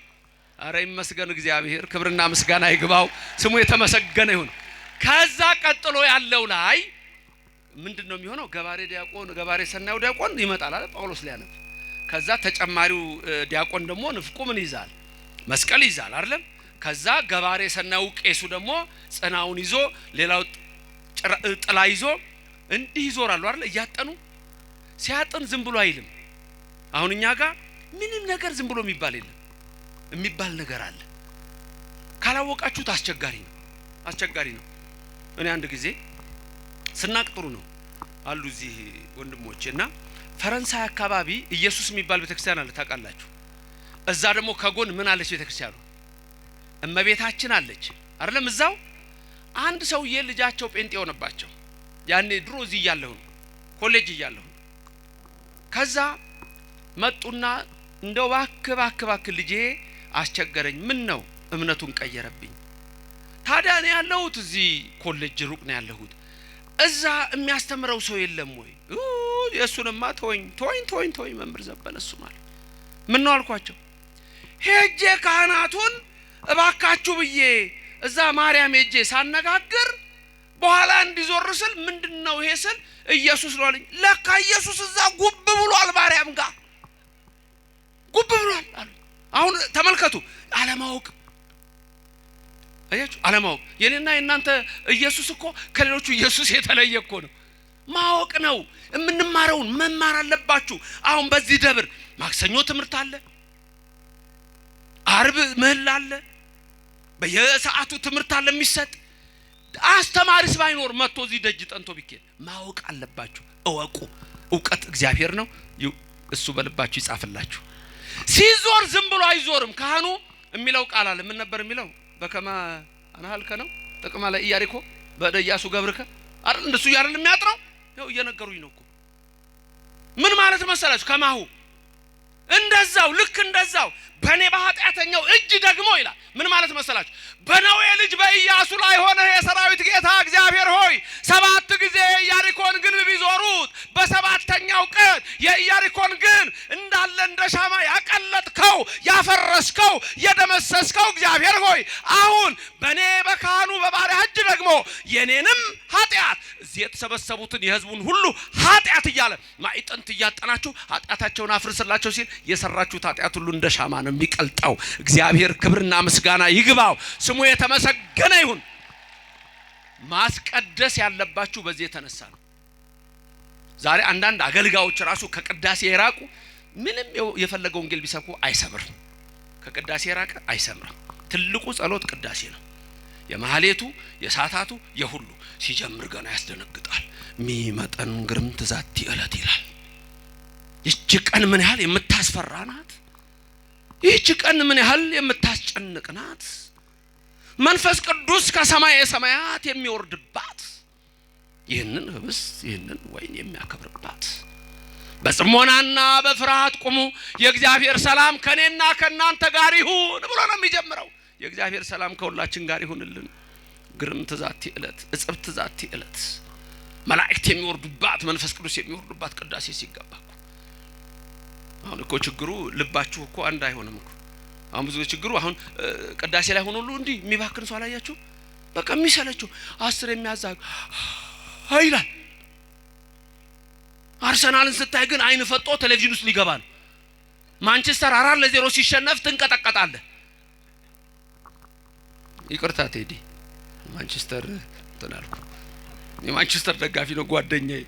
አረ ይመስገን እግዚአብሔር፣ ክብርና ምስጋና ይግባው፣ ስሙ የተመሰገነ ይሁን። ከዛ ቀጥሎ ያለው ላይ ምንድነው የሚሆነው? ገባሬ ሰናዩ ዲያቆን ይመጣል አይደል? ጳውሎስ ሊያነብ። ከዛ ተጨማሪው ዲያቆን ደግሞ ንፍቁ ምን ይዛል? መስቀል ይዛል አይደል? ከዛ ገባሬ ሰናዩ ቄሱ ደግሞ ጽናውን ይዞ ሌላው ጥላ ይዞ እንዲህ ይዞራሉ አይደል? እያጠኑ ሲያጥን ዝም ብሎ አይልም። አሁን እኛ ጋር ምንም ነገር ዝም ብሎ የሚባል የለም። የሚባል ነገር አለ። ካላወቃችሁት አስቸጋሪ ነው። እኔ አንድ ጊዜ ስናቅጥሩ ነው አሉ እዚህ ወንድሞቼና ፈረንሳይ አካባቢ ኢየሱስ የሚባል ቤተክርስቲያን አለ ታውቃላችሁ። እዛ ደግሞ ከጎን ምን አለች ቤተክርስቲያኑ? እመቤታችን አለች አይደለም? እዛው አንድ ሰውዬ ልጃቸው ጴንጤ ሆነባቸው። ያኔ ድሮ እዚህ እያለሁ ኮሌጅ እያለሁ ከዛ መጡና እንደው ባክ ልጄ አስቸገረኝ፣ ምን ነው እምነቱን ቀየረብኝ። ታዲያ እኔ ያለሁት እዚህ ኮሌጅ ሩቅ ነው ያለሁት። እዛ የሚያስተምረው ሰው የለም ወይ? የሱንማ ተወኝ መምህር ዘበነ እሱ ማለት ምን ነው አልኳቸው። ሄጄ ካህናቱን እባካችሁ ብዬ እዛ ማርያም ሄጄ ሳነጋግር በኋላ እንዲዞር ስል ምንድነው ይሄ ስል ኢየሱስ ነው አለኝ። ለካ ኢየሱስ እዛ ጉብ ብሏል ማርያም ጋር ጉብ ብሏል አሉ። አሁን ተመልከቱ አለማወቅ አያችሁ አለማወቅ የኔና የናንተ ኢየሱስ እኮ ከሌሎቹ ኢየሱስ የተለየ እኮ ነው። ማወቅ ነው የምንማረውን መማር አለባችሁ። አሁን በዚህ ደብር ማክሰኞ ትምህርት አለ፣ አርብ ምህላ አለ፣ በየሰዓቱ ትምህርት አለ የሚሰጥ። አስተማሪስ ባይኖር መጥቶ እዚህ ደጅ ጠንቶ ቢኬድ ማወቅ አለባችሁ። እወቁ። ዕውቀት እግዚአብሔር ነው። እሱ በልባችሁ ይጻፍላችሁ። ሲዞር ዝም ብሎ አይዞርም። ካህኑ የሚለው ቃል አለ። ምን ነበር የሚለው? በከማ አናልከ ነው ጥቅማ ላይ ኢያሪኮ በደያሱ ገብርከ አይደል? እንደሱ ያረል የሚያጥረው ነው እየነገሩኝ ነው እኮ። ምን ማለት መሰላችሁ? ከማሁ እንደዛው ልክ እንደዛው በኔ በኃጢአተኛው እጅ ደግሞ ይላል። ምን ማለት መሰላችሁ? በነዌ ልጅ በኢያሱ ላይ ሆነ የሰራዊት ጌታ እግዚአብሔር ሆይ 7 ጊዜ የኢያሪኮን ግንብ ቢዞሩት በሰባተኛው ቀን የኢያሪኮን ግንብ እንዳለ እንደ ሻማ ያቀለጥከው ያፈረስከው የደመሰስከው እግዚአብሔር ሆይ አሁን በኔ በካህኑ በባሪያ እጅ ደግሞ የኔንም ኃጢአት እዚህ የተሰበሰቡትን የሕዝቡን ሁሉ ኃጢአት እያለ ማዕጠንት እያጠናችሁ ኃጢአታቸውን አፍርስላቸው ሲል የሰራችሁት ኃጢአት ሁሉ እንደ ሻማ ነው የሚቀልጠው። እግዚአብሔር ክብርና ምስጋና ይግባው፣ ስሙ የተመሰገነ ይሁን። ማስቀደስ ያለባችሁ በዚህ የተነሳ ነው። ዛሬ አንዳንድ አገልጋዮች ራሱ ከቅዳሴ የራቁ ምንም የፈለገው ወንጌል ቢሰብኩ አይሰምርም። ከቅዳሴ የራቀ አይሰምርም። ትልቁ ጸሎት ቅዳሴ ነው። የማህሌቱ የሳታቱ የሁሉ ሲጀምር ገና ያስደነግጣል። ሚመጠን ግርምት ዛቲ ዕለት ይላል። ይህች ቀን ምን ያህል የምታስፈራ ናት! ይህች ቀን ምን ያህል የምታስጨንቅ ናት! መንፈስ ቅዱስ ከሰማይ ሰማያት የሚወርድባት፣ ይህንን ህብስት ይህንን ወይን የሚያከብርባት። በጽሞናና በፍርሃት ቁሙ፣ የእግዚአብሔር ሰላም ከኔና ከናንተ ጋር ይሁን ብሎ ነው የሚጀምረው። የእግዚአብሔር ሰላም ከሁላችን ጋር ይሁንልን። ግርምት ዛቲ ዕለት እጽብት ዛቲ ዕለት መላእክት የሚወርዱባት መንፈስ ቅዱስ የሚወርዱባት ቅዳሴ ሲገባ አሁን እኮ ችግሩ ልባችሁ እኮ አንድ አይሆንም እኮ። አሁን ብዙ ችግሩ አሁን ቅዳሴ ላይ ሆኖ ሁሉ እንዲህ የሚባክን ሰው አላያችሁ? በቃ የሚሰለችው 10 የሚያዛግ አይላል። አርሰናልን ስታይ ግን አይን ፈጦ ቴሌቪዥን ውስጥ ሊገባ ነው። ማንቸስተር 4-0 ሲሸነፍ ትንቀጠቀጣለህ። ይቅርታ ቴዲ ማንቸስተር ተናልኩ። የማንቸስተር ደጋፊ ነው ጓደኛዬ።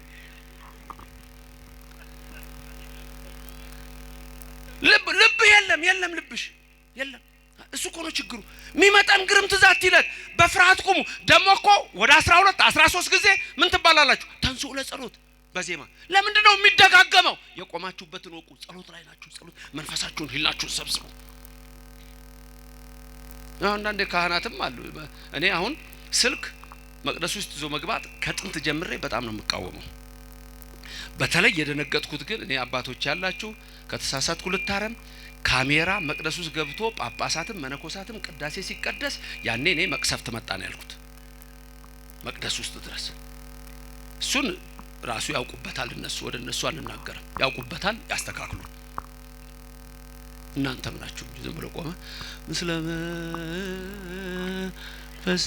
ልብ የለም ልብሽ የለም። እሱ እኮ ነው ችግሩ። ሚመጣን ግርምት ዛቲ ዕለት በፍርሃት ቁሙ። ደሞኮ ወደ 12 13 ጊዜ ምን ትባላላችሁ? ተንሱ ለጸሎት በዜማ። ለምንድን ነው የሚደጋገመው? የቆማችሁበትን ወቁ። ጸሎት ላይ ናችሁ። ጸሎት መንፈሳችሁን ህላችሁን ሰብስቡ። አንዳንድ ካህናትም አሉ። እኔ አሁን ስልክ መቅደስ ውስጥ ይዞ መግባት ከጥንት ጀምሬ በጣም ነው የምቃወመው። በተለይ የደነገጥኩት ግን እኔ አባቶች ያላችሁ ከተሳሳትኩ ልታረም፣ ካሜራ መቅደስ ውስጥ ገብቶ ጳጳሳትም መነኮሳትም ቅዳሴ ሲቀደስ ያኔ እኔ መቅሰፍት መጣ ነው ያልኩት። መቅደስ ውስጥ ድረስ እሱን ራሱ ያውቁበታል። እነሱ ወደ እነሱ አንናገርም። ያውቁበታል፣ ያስተካክሉ። እናንተም ናችሁ ዝም ብሎ ቆመ መስለመ ፈስ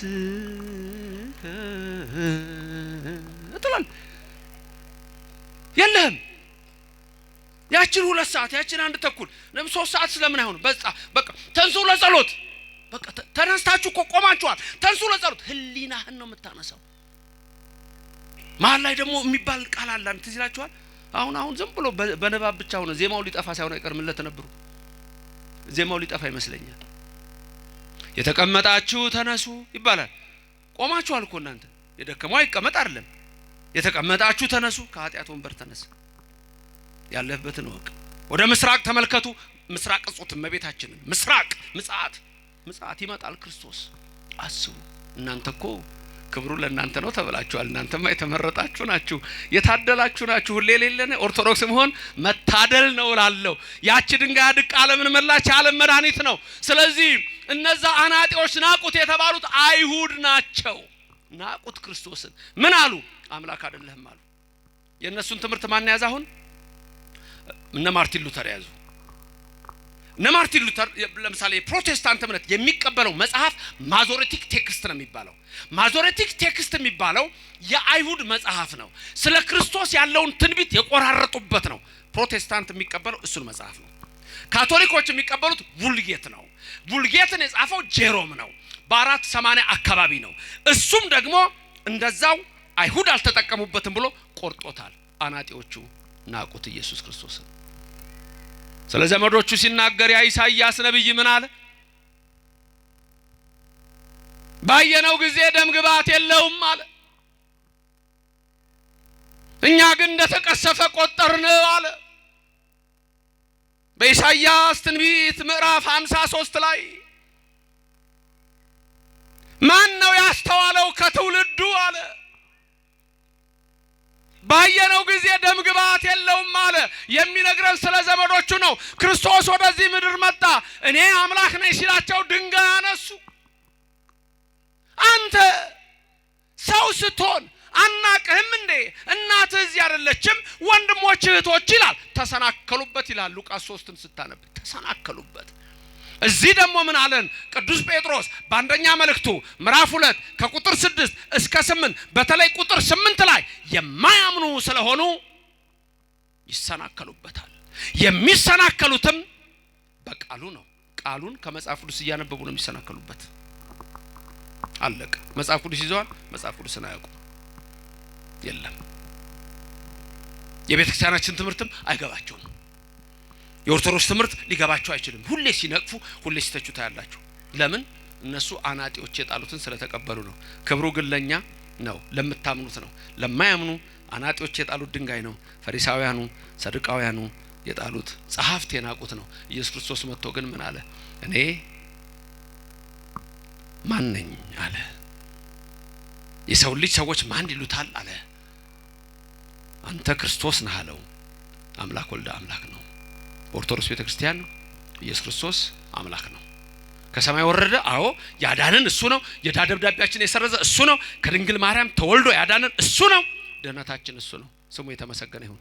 እጥላል የለህም። ያችን 2 ሰዓት ያችን 1 ተኩል 3 ሰዓት ስለምን አይሆንም? በቃ ተንሱ ለጸሎት። በቃ ተነስታችሁ እኮ ቆማችኋል። ተንሱ ለጸሎት። ህሊናህን ነው የምታነሳው። መሀል ላይ ደግሞ የሚባል ቃል አለ። ትዝ ይላችኋል? አሁን ዝም ብሎ በንባብ ብቻ ሆነ። ዜማው ሊጠፋ ሳይሆን አይቀርም። ለተነብሩ ዜማው ሊጠፋ ይመስለኛል። የተቀመጣችሁ ተነሱ ይባላል። ቆማችኋል እኮ እናንተ። የደከመው አይቀመጥ አይደለም። የተቀመጣችሁ ተነሱ፣ ከኃጢአት ወንበር ተነስ። ያለህበትን ወቅ ወደ ምስራቅ ተመልከቱ። ምስራቅ ጾት እመቤታችንን ምስራቅ ምጽአት ይመጣል ክርስቶስ። አስቡ። እናንተ እኮ ክብሩ ለእናንተ ነው ተብላችኋል። እናንተማ የተመረጣችሁ ናችሁ፣ የታደላችሁ ናችሁ። ሁሌ ሌለነ ኦርቶዶክስ መሆን መታደል ነው እላለሁ። ያቺ ድንጋይ ድቅ ዓለምን መላች ዓለም መድኃኒት ነው። ስለዚህ እነዛ አናጢዎች ናቁት የተባሉት አይሁድ ናቸው። ናቁት ክርስቶስን። ምን አሉ? አምላክ አይደለህም አሉ። የነሱን ትምህርት ማን ያዘ? አሁን እነ ማርቲን ሉተር ያዙ። ማርቲን ሉተር ለምሳሌ ፕሮቴስታንት እምነት የሚቀበለው መጽሐፍ ማዞሬቲክ ቴክስት ነው የሚባለው። ማዞሬቲክ ቴክስት የሚባለው የአይሁድ መጽሐፍ ነው። ስለ ክርስቶስ ያለውን ትንቢት የቆራረጡበት ነው። ፕሮቴስታንት የሚቀበለው እሱን መጽሐፍ ነው። ካቶሊኮች የሚቀበሉት ቡልጌት ነው። ቡልጌትን የጻፈው ጄሮም ነው። በ480 አካባቢ ነው። እሱም ደግሞ እንደዛው አይሁድ አልተጠቀሙበትም ብሎ ቆርጦታል። አናጢዎቹ ናቁት ኢየሱስ ክርስቶስን። ስለ ዘመዶቹ ሲናገር ያ ኢሳይያስ ነብይ ምን አለ? ባየነው ጊዜ ደም ግባት የለውም አለ። እኛ ግን እንደተቀሰፈ ቆጠርነው አለ። በኢሳይያስ ትንቢት ምዕራፍ 53 ላይ ማን ነው ያስተዋለው ከትውልዱ አለ? ባየነው ጊዜ ደም ግባት የለውም አለ። የሚነግረን ስለ ዘመዶቹ ነው። ክርስቶስ ወደዚህ ምድር መጣ። እኔ አምላክ ነኝ ሲላቸው ድንጋይ አነሱ። አንተ ሰው ስትሆን አናቅህም እንዴ? እናትህ እዚህ አይደለችም? ወንድሞች እህቶች ይላል። ተሰናከሉበት ይላል ሉቃስ 3ን ስታነብ ተሰናከሉበት። እዚህ ደግሞ ምን አለን ቅዱስ ጴጥሮስ በአንደኛ መልእክቱ ምዕራፍ 2 ከቁጥር 6 እስከ 8 በተለይ ቁጥር 8 ላይ የማያምኑ ስለሆኑ ይሰናከሉበታል። የሚሰናከሉትም በቃሉ ነው። ቃሉን ከመጽሐፍ ቅዱስ እያነበቡ ነው የሚሰናከሉበት። አለቀ። መጽሐፍ ቅዱስ ይዘዋል፣ መጽሐፍ ቅዱስን አያውቁም። የለም የቤተክርስቲያናችን ትምህርትም አይገባቸውም። የኦርቶዶክስ ትምህርት ሊገባቸው አይችልም። ሁሌ ሲነቅፉ፣ ሁሌ ሲተቹ ታያላችሁ። ለምን? እነሱ አናጢዎች የጣሉትን ስለተቀበሉ ነው። ክብሩ ግን ለኛ ነው፣ ለምታምኑት ነው። ለማያምኑ አናጢዎች የጣሉት ድንጋይ ነው። ፈሪሳውያኑ ሰዱቃውያኑ የጣሉት ጸሐፍት የናቁት ነው። ኢየሱስ ክርስቶስ መጥቶ ግን ምን አለ? እኔ ማን ነኝ አለ። የሰው ልጅ ሰዎች ማን ይሉታል አለ። አንተ ክርስቶስ ነህ አለው። አምላክ ወልደ አምላክ ነው። ኦርቶዶክስ ቤተክርስቲያን ኢየሱስ ክርስቶስ አምላክ ነው። ከሰማይ ወረደ። አዎ ያዳነን እሱ ነው። የዕዳ ደብዳቤያችን የሰረዘ እሱ ነው። ከድንግል ማርያም ተወልዶ ያዳነን እሱ ነው። ደህንነታችን እሱ ነው። ስሙ የተመሰገነ ይሁን።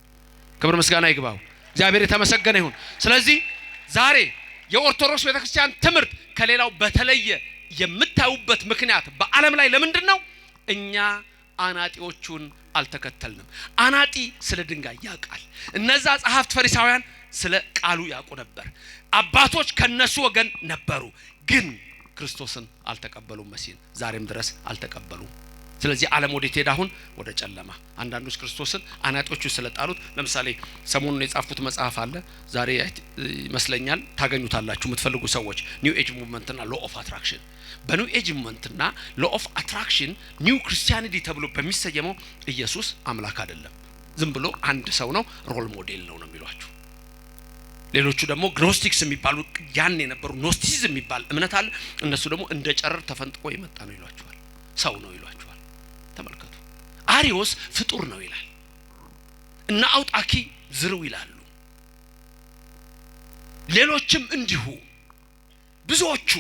ክብር ምስጋና ይግባው። እግዚአብሔር የተመሰገነ ይሁን። ስለዚህ ዛሬ የኦርቶዶክስ ቤተክርስቲያን ትምህርት ከሌላው በተለየ የምታዩበት ምክንያት በዓለም ላይ ለምንድን ነው? እኛ አናጢዎቹን አልተከተልንም። አናጢ ስለ ድንጋይ ያውቃል። እነዛ ጸሐፍት ፈሪሳውያን ስለ ቃሉ ያውቁ ነበር። አባቶች ከነሱ ወገን ነበሩ፣ ግን ክርስቶስን አልተቀበሉም። መሲህን ዛሬም ድረስ አልተቀበሉም። ስለዚህ ዓለም ወዴት ሄደ? አሁን ወደ ጨለማ። አንዳንዶች ክርስቶስን አናጢዎቹ ስለጣሉት፣ ለምሳሌ ሰሞኑን የጻፉት መጽሐፍ አለ፣ ዛሬ ይመስለኛል ታገኙታላችሁ የምትፈልጉ ሰዎች፣ ኒው ኤጅ ሙቭመንት እና ሎ ኦፍ አትራክሽን። በኒው ኤጅ ሙቭመንት እና ሎ ኦፍ አትራክሽን ኒው ክርስቲያኒቲ ተብሎ በሚሰየመው ኢየሱስ አምላክ አይደለም፣ ዝም ብሎ አንድ ሰው ነው፣ ሮል ሞዴል ነው የሚሏችሁ። ሌሎቹ ደግሞ ግኖስቲክስ የሚባሉ ያን የነበሩ ኖስቲሲዝም የሚባል እምነት አለ። እነሱ ደግሞ እንደ ጨረር ተፈንጥቆ የመጣ ነው ይሏቸዋል፣ ሰው ነው ይሏቸዋል። ተመልከቱ። አሪዮስ ፍጡር ነው ይላል እና አውጣኪ ዝርው ይላሉ። ሌሎችም እንዲሁ ብዙዎቹ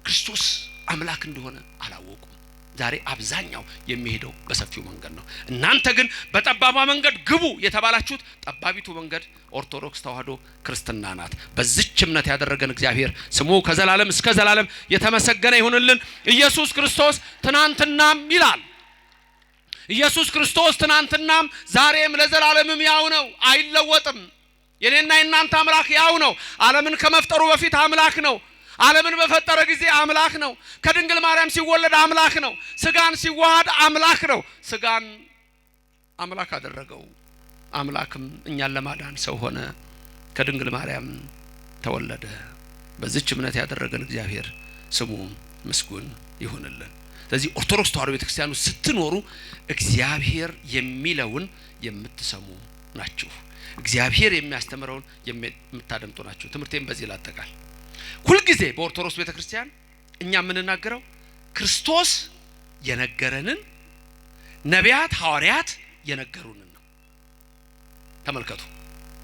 ክርስቶስ አምላክ እንደሆነ አላወቁም። ዛሬ አብዛኛው የሚሄደው በሰፊው መንገድ ነው። እናንተ ግን በጠባባ መንገድ ግቡ የተባላችሁት ጠባቢቱ መንገድ ኦርቶዶክስ ተዋህዶ ክርስትና ናት። በዚህች እምነት ያደረገን እግዚአብሔር ስሙ ከዘላለም እስከ ዘላለም የተመሰገነ ይሁንልን። ኢየሱስ ክርስቶስ ትናንትናም ይላል። ኢየሱስ ክርስቶስ ትናንትናም ዛሬም ለዘላለምም ያው ነው፣ አይለወጥም። የኔና የናንተ አምላክ ያው ነው። ዓለምን ከመፍጠሩ በፊት አምላክ ነው። ዓለምን በፈጠረ ጊዜ አምላክ ነው። ከድንግል ማርያም ሲወለድ አምላክ ነው። ስጋን ሲዋሃድ አምላክ ነው። ስጋን አምላክ አደረገው። አምላክም እኛን ለማዳን ሰው ሆነ፣ ከድንግል ማርያም ተወለደ። በዚህች እምነት ያደረገን እግዚአብሔር ስሙ ምስጉን ይሁንልን። ስለዚህ ኦርቶዶክስ ተዋህዶ ቤተክርስቲያን ስትኖሩ እግዚአብሔር የሚለውን የምትሰሙ ናችሁ። እግዚአብሔር የሚያስተምረውን የምታደምጡ ናችሁ። ትምህርቴን በዚህ ላጠቃል። ሁሉ ጊዜ በኦርቶዶክስ ቤተክርስቲያን እኛ የምንናገረው ክርስቶስ የነገረንን ነቢያት ሐዋርያት የነገሩንን ነው። ተመልከቱ።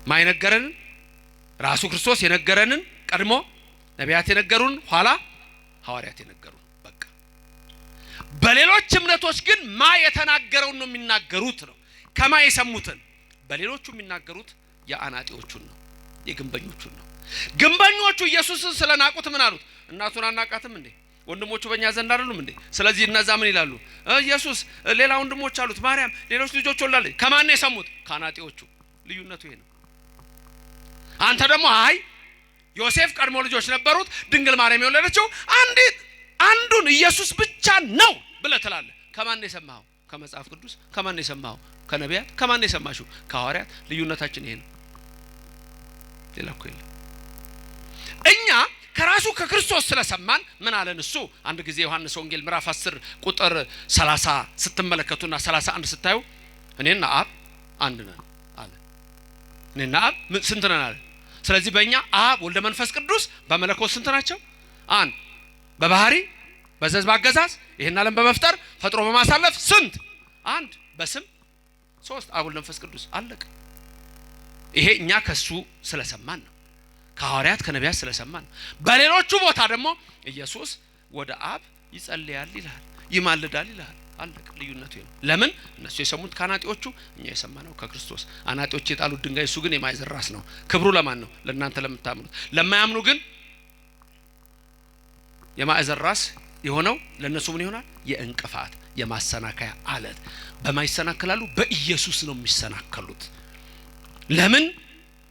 ማይነገረንን ራሱ ክርስቶስ የነገረንን ቀድሞ ነቢያት የነገሩን፣ ኋላ ሐዋርያት የነገሩን። በቃ በሌሎች እምነቶች ግን ማ የተናገረውን ነው የሚናገሩት ነው። ከማ የሰሙትን። በሌሎቹ የሚናገሩት የአናጢዎቹን ነው፣ የግንበኞቹን ነው። ግንበኞቹ ኢየሱስን ስለናቁት ምን አሉት? እናቱን አናቃትም እንዴ? ወንድሞቹ በእኛ ዘንድ አይደሉም እንዴ? ስለዚህ እነዛ ምን ይላሉ? ኢየሱስ ሌላ ወንድሞች አሉት፣ ማርያም ሌሎች ልጆች ወላለች። ከማን ነው የሰሙት? ከአናጢዎቹ። ልዩነቱ ይሄ ነው። አንተ ደግሞ አይ ዮሴፍ ቀድሞ ልጆች ነበሩት፣ ድንግል ማርያም የወለደችው አንዱን ኢየሱስ ብቻ ነው ብለህ ትላለህ። ከማን ነው የሰማኸው? ከመጽሐፍ ቅዱስ። ከማን ነው የሰማኸው? ከነቢያት። ከማን ነው የሰማሽው? ከሐዋርያት። ልዩነታችን ይሄ ነው። ሌላ እኮ የለም። እኛ ከራሱ ከክርስቶስ ስለሰማን ምን አለን እሱ? አንድ ጊዜ ዮሐንስ ወንጌል ምዕራፍ 10 ቁጥር 30 ስትመለከቱና 31 ስታዩ እኔና አብ አንድ ነን አለ። እኔና አብ ስንት ነን አለ? ስለዚህ በእኛ አብ ወልደ መንፈስ ቅዱስ በመለኮት ስንት ናቸው? አንድ። በባህሪ በዘዝ ባገዛዝ ይሄን ዓለም በመፍጠር ፈጥሮ በማሳለፍ ስንት? አንድ። በስም ሶስት። አብ ወልደ መንፈስ ቅዱስ። አለቀ። ይሄ እኛ ከሱ ስለሰማን ነው። ከሐዋርያት ከነቢያት ስለሰማን። በሌሎቹ ቦታ ደግሞ ኢየሱስ ወደ አብ ይጸልያል ይላል፣ ይማልዳል ይላል። አለቀ። ልዩነቱ ነው። ለምን? እነሱ የሰሙት ከአናጢዎቹ፣ እኛ የሰማነው ከክርስቶስ። አናጢዎች የጣሉት ድንጋይ እሱ ግን የማይዘን ራስ ነው። ክብሩ ለማን ነው? ለእናንተ ለምታምኑት። ለማያምኑ ግን የማይዘን ራስ የሆነው ለነሱ ምን ይሆናል? የእንቅፋት የማሰናከያ አለት። በማይሰናከላሉ በኢየሱስ ነው የሚሰናከሉት። ለምን?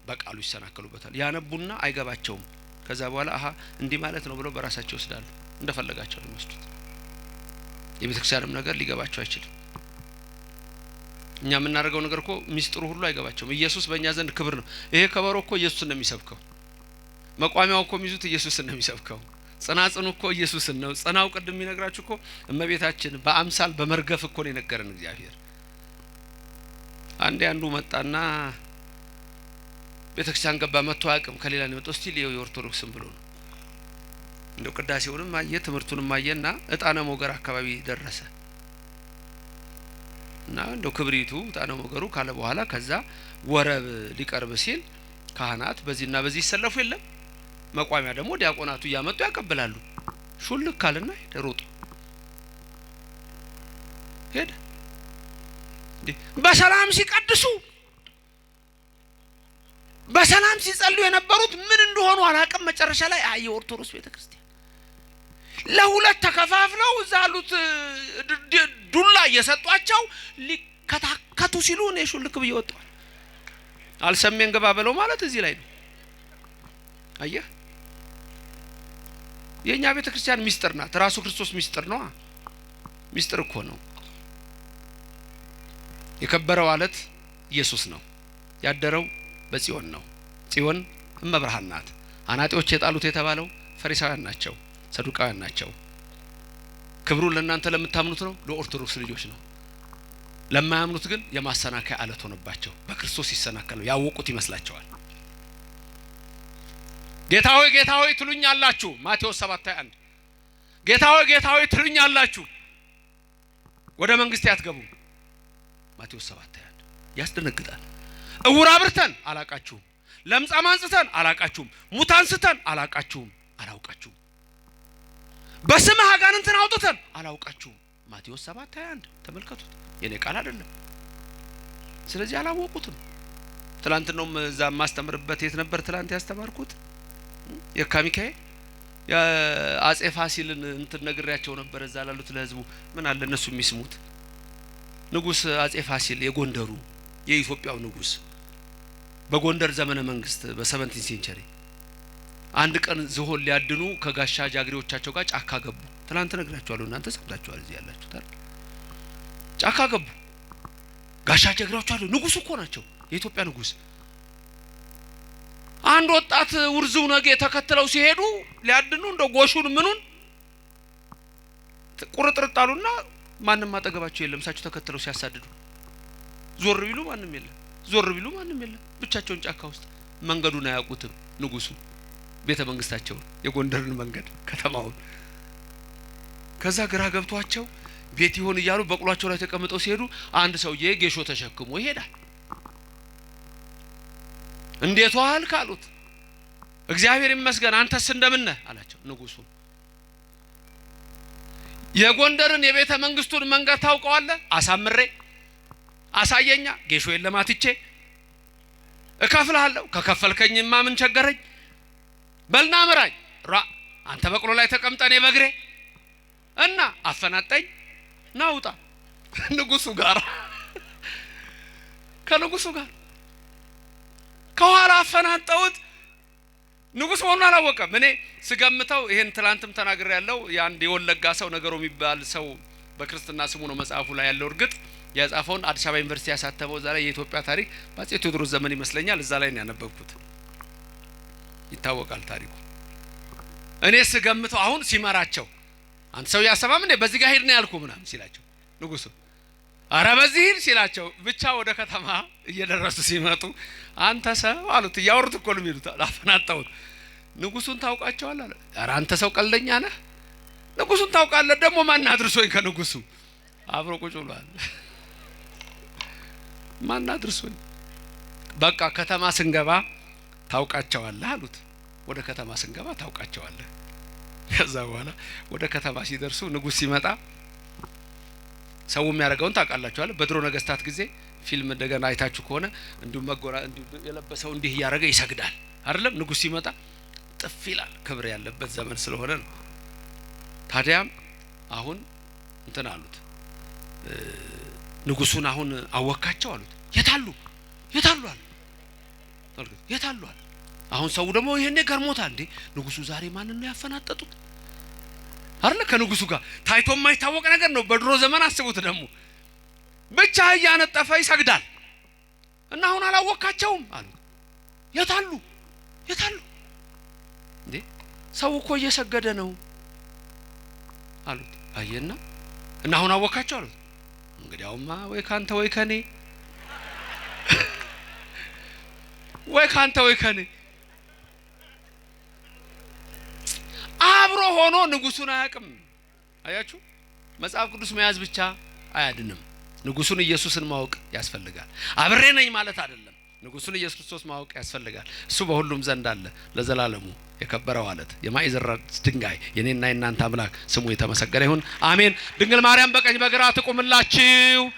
በቃሉ ይሰናከሉበታል። ያነቡና አይገባቸውም። ከዛ በኋላ አሃ እንዲህ ማለት ነው ብለው በራሳቸው ይወስዳሉ። እንደፈለጋቸው ነው የሚወስዱት። የቤተክርስቲያንም ነገር ሊገባቸው አይችልም። እኛ የምናደርገው ነገር እኮ ሚስጥሩ ሁሉ አይገባቸውም። ኢየሱስ በእኛ ዘንድ ክብር ነው። ይሄ ከበሮ እኮ ኢየሱስን ነው የሚሰብከው። መቋሚያው እኮ የሚይዙት ኢየሱስን ነው የሚሰብከው። ጽናጽኑ እኮ ኢየሱስን ነው። ጽናው ቅድም የሚነግራችሁ እኮ እመቤታችን በአምሳል በመርገፍ እኮ ነው የነገረን እግዚአብሔር። አንዱ መጣና ቤተክርስቲያን ገባ። መጥቶ አያውቅም። ከሌላ ነው የመጣው። እስቲ ሊዮ የኦርቶዶክስም ብሎ ነው። እንደው ቅዳሴውንም አየ፣ ትምህርቱንም አየና እጣነ ሞገር አካባቢ ደረሰ እና እንደው ክብሪቱ እጣነ ሞገሩ ካለ በኋላ ከዛ ወረብ ሊቀርብ ሲል ካህናት በዚህና በዚህ ይሰለፉ የለም። መቋሚያ ደግሞ ዲያቆናቱ እያመጡ ያቀብላሉ። ሹልክ ካለና ሮጡ ሄደ። በሰላም ሲቀድሱ በሰላም ሲጸልዩ የነበሩት ምን እንደሆኑ አላቀም። መጨረሻ ላይ የኦርቶዶክስ ቤተክርስቲያን ለሁለት ተከፋፍለው ዛሉት ዱላ እየሰጧቸው ሊከታከቱ ሲሉ ነው ሹልክ ብዬ ወጣው። አልሰሜን ገባ በለው ማለት እዚህ ላይ ነው። አየህ፣ የኛ ቤተክርስቲያን ሚስጥር ናት። ራሱ ክርስቶስ ሚስጥር ነው። ሚስጥር እኮ ነው። የከበረው አለት ኢየሱስ ነው። ያደረው በጽዮን ነው። ጽዮን እመብርሃን ናት። አናጢዎች የጣሉት የተባለው ፈሪሳውያን ናቸው፣ ሰዱቃውያን ናቸው። ክብሩ ለእናንተ ለምታምኑት ነው፣ ለኦርቶዶክስ ልጆች ነው። ለማያምኑት ግን የማሰናከያ አለት ሆነባቸው። በክርስቶስ ይሰናከሉ ያወቁት ይመስላቸዋል። ጌታ ሆይ ትሉኛላችሁ። ማቴዎስ 7:1 ጌታ ሆይ ትሉኛላችሁ፣ ወደ መንግስት ያትገቡ። ማቴዎስ 7:1 ያስደነግጣል። እውር አብርተን አላቃችሁም፣ ለምጻም አንጽተን አላቃችሁም፣ ሙታን ስተን አላቃችሁም፣ አላውቃችሁም። በስምህ አጋንንትን አውጥተን አላውቃችሁም። ማቴዎስ 7:1 ተመልከቱት። የኔ ቃል አይደለም። ስለዚህ አላወቁትም። ትላንት ነው እዛ ማስተምርበት የት ነበር ትላንት ያስተማርኩት? የካሚካኤል የአጼ ፋሲልን እንትን ነግሬያቸው ነበር። እዛ ላሉት ለህዝቡ ምን አለ እነሱ የሚስሙት። ንጉስ አጼ ፋሲል የጎንደሩ የኢትዮጵያው ንጉስ በጎንደር ዘመነ መንግስት በ17 ሴንቸሪ አንድ ቀን ዝሆን ሊያድኑ ከጋሻ ጃግሬዎቻቸው ጋር ጫካ ገቡ። ትላንት ነግራችኋለሁ፣ እናንተ ሰምታችኋል። እዚህ ያላችሁት አይደል? ጫካ ገቡ። ጋሻ ጃግሬዎቹ አሉ። ንጉስ እኮ ናቸው፣ የኢትዮጵያ ንጉስ። አንድ ወጣት ውርዙው ነገ ተከትለው ሲሄዱ ሊያድኑ እንደው ጎሹን ምኑን ቁርጥርጣሉና ማንንም አጠገባቸው የለም። እሳቸው ተከትለው ሲያሳድዱ ዞር ቢሉ ማንንም የለም፣ ዞር ቢሉ ማንንም የለም። ብቻቸውን ጫካ ውስጥ መንገዱን አያውቁትም። ንጉሱ ቤተ መንግስታቸው የጎንደርን መንገድ ከተማውን። ከዛ ግራ ገብቷቸው ቤት ይሆን እያሉ በቅሏቸው ላይ ተቀምጠው ሲሄዱ አንድ ሰውዬ ጌሾ ተሸክሞ ይሄዳል። እንዴት ዋል ካሉት እግዚአብሔር ይመስገን አንተስ እንደምን ነህ አላቸው ንጉሱ። የጎንደርን የቤተ መንግስቱን መንገድ ታውቀዋለህ? አሳምሬ አሳየኛ። ጌሾ የለማትቼ እከፍልሃለሁ ከከፈልከኝማ ምን ቸገረኝ በልና ምራኝ አንተ በቅሎ ላይ ተቀምጠኔ በግሬ እና አፈናጠኝ ናውጣ ንጉሱ ጋር ከንጉሱ ጋር ከኋላ አፈናጠውት ንጉስ ሆኖ አላወቀም እኔ ስገምተው ይሄን ትላንትም ተናግሬ ያለው ያንድ የወለጋ ሰው ነገሩ የሚባል ሰው በክርስትና ስሙ ነው መጽሐፉ ላይ ያለው እርግጥ ያጻፈውን አዲስ አበባ ዩኒቨርሲቲ ያሳተመው እዛ ላይ የኢትዮጵያ ታሪክ በአፄ ቴዎድሮስ ዘመን ይመስለኛል እዛ ላይ ነው ያነበብኩት ይታወቃል ታሪኩ እኔ ስገምተው አሁን ሲመራቸው አንተ ሰው ያሰማም እንዴ በዚህ ጋር ሄድ ነው ያልኩ ምናምን ሲላቸው ንጉሱ አረ በዚህ ሄድ ሲላቸው ብቻ ወደ ከተማ እየደረሱ ሲመጡ አንተ ሰው አሉት ያወሩት እኮ ነው የሚሉት አፈናጣው ንጉሱን ታውቃቸዋል አለ አረ አንተ ሰው ቀልደኛ ነህ ንጉሱን ታውቃለህ ደግሞ ማን አድርሶኝ ከንጉሱ አብሮ ቁጭ ብሏል ማን አድርሶኝ በቃ ከተማ ስንገባ ታውቃቸዋለህ አሉት ወደ ከተማ ስንገባ ታውቃቸዋለህ ከዛ በኋላ ወደ ከተማ ሲደርሱ ንጉስ ሲመጣ ሰው የሚያረጋውን ታውቃላችሁ አይደል በድሮ ነገስታት ጊዜ ፊልም እንደገና አይታችሁ ከሆነ እንዲሁ መጎራ እንዲሁ የለበሰው እንዲህ ያረጋ ይሰግዳል አይደለም ንጉስ ሲመጣ ጥፍ ይላል ክብር ያለበት ዘመን ስለሆነ ነው ታዲያም አሁን እንትን አሉት ንጉሱን አሁን አወካቸው አሉት የታሉ አሉ የታሉ አሁን ሰው ደግሞ ይሄኔ ገርሞታል እንዴ ንጉሱ ዛሬ ማን ነው ያፈናጠጡት አይደል ከንጉሱ ጋር ታይቶ የማይታወቅ ነገር ነው በድሮ ዘመን አስቡት ደግሞ ብቻ ያነጠፈ ይሰግዳል እና አሁን አላወካቸውም አሉ የታሉ እንዴ ሰው እኮ እየሰገደ ነው አሉት አየና እና አሁን አወካቸው አሉት እንግዲያውማ ወይ ካንተ ወይ ከኔ ወይ ከኔ አብሮ ሆኖ ንጉሱን አያውቅም አያችሁ መጽሐፍ ቅዱስ መያዝ ብቻ አያድንም ንጉሱን ኢየሱስን ማወቅ ያስፈልጋል አብሬ ነኝ ማለት አይደለም ንጉሱን ኢየሱስ ክርስቶስ ማወቅ ያስፈልጋል እሱ በሁሉም ዘንድ አለ ለዘላለሙ የከበረው አለት የማዕዘን ድንጋይ የኔና የናንተ አምላክ ስሙ የተመሰገነ ይሁን አሜን ድንግል ማርያም በቀኝ በግራ ትቆምላችሁ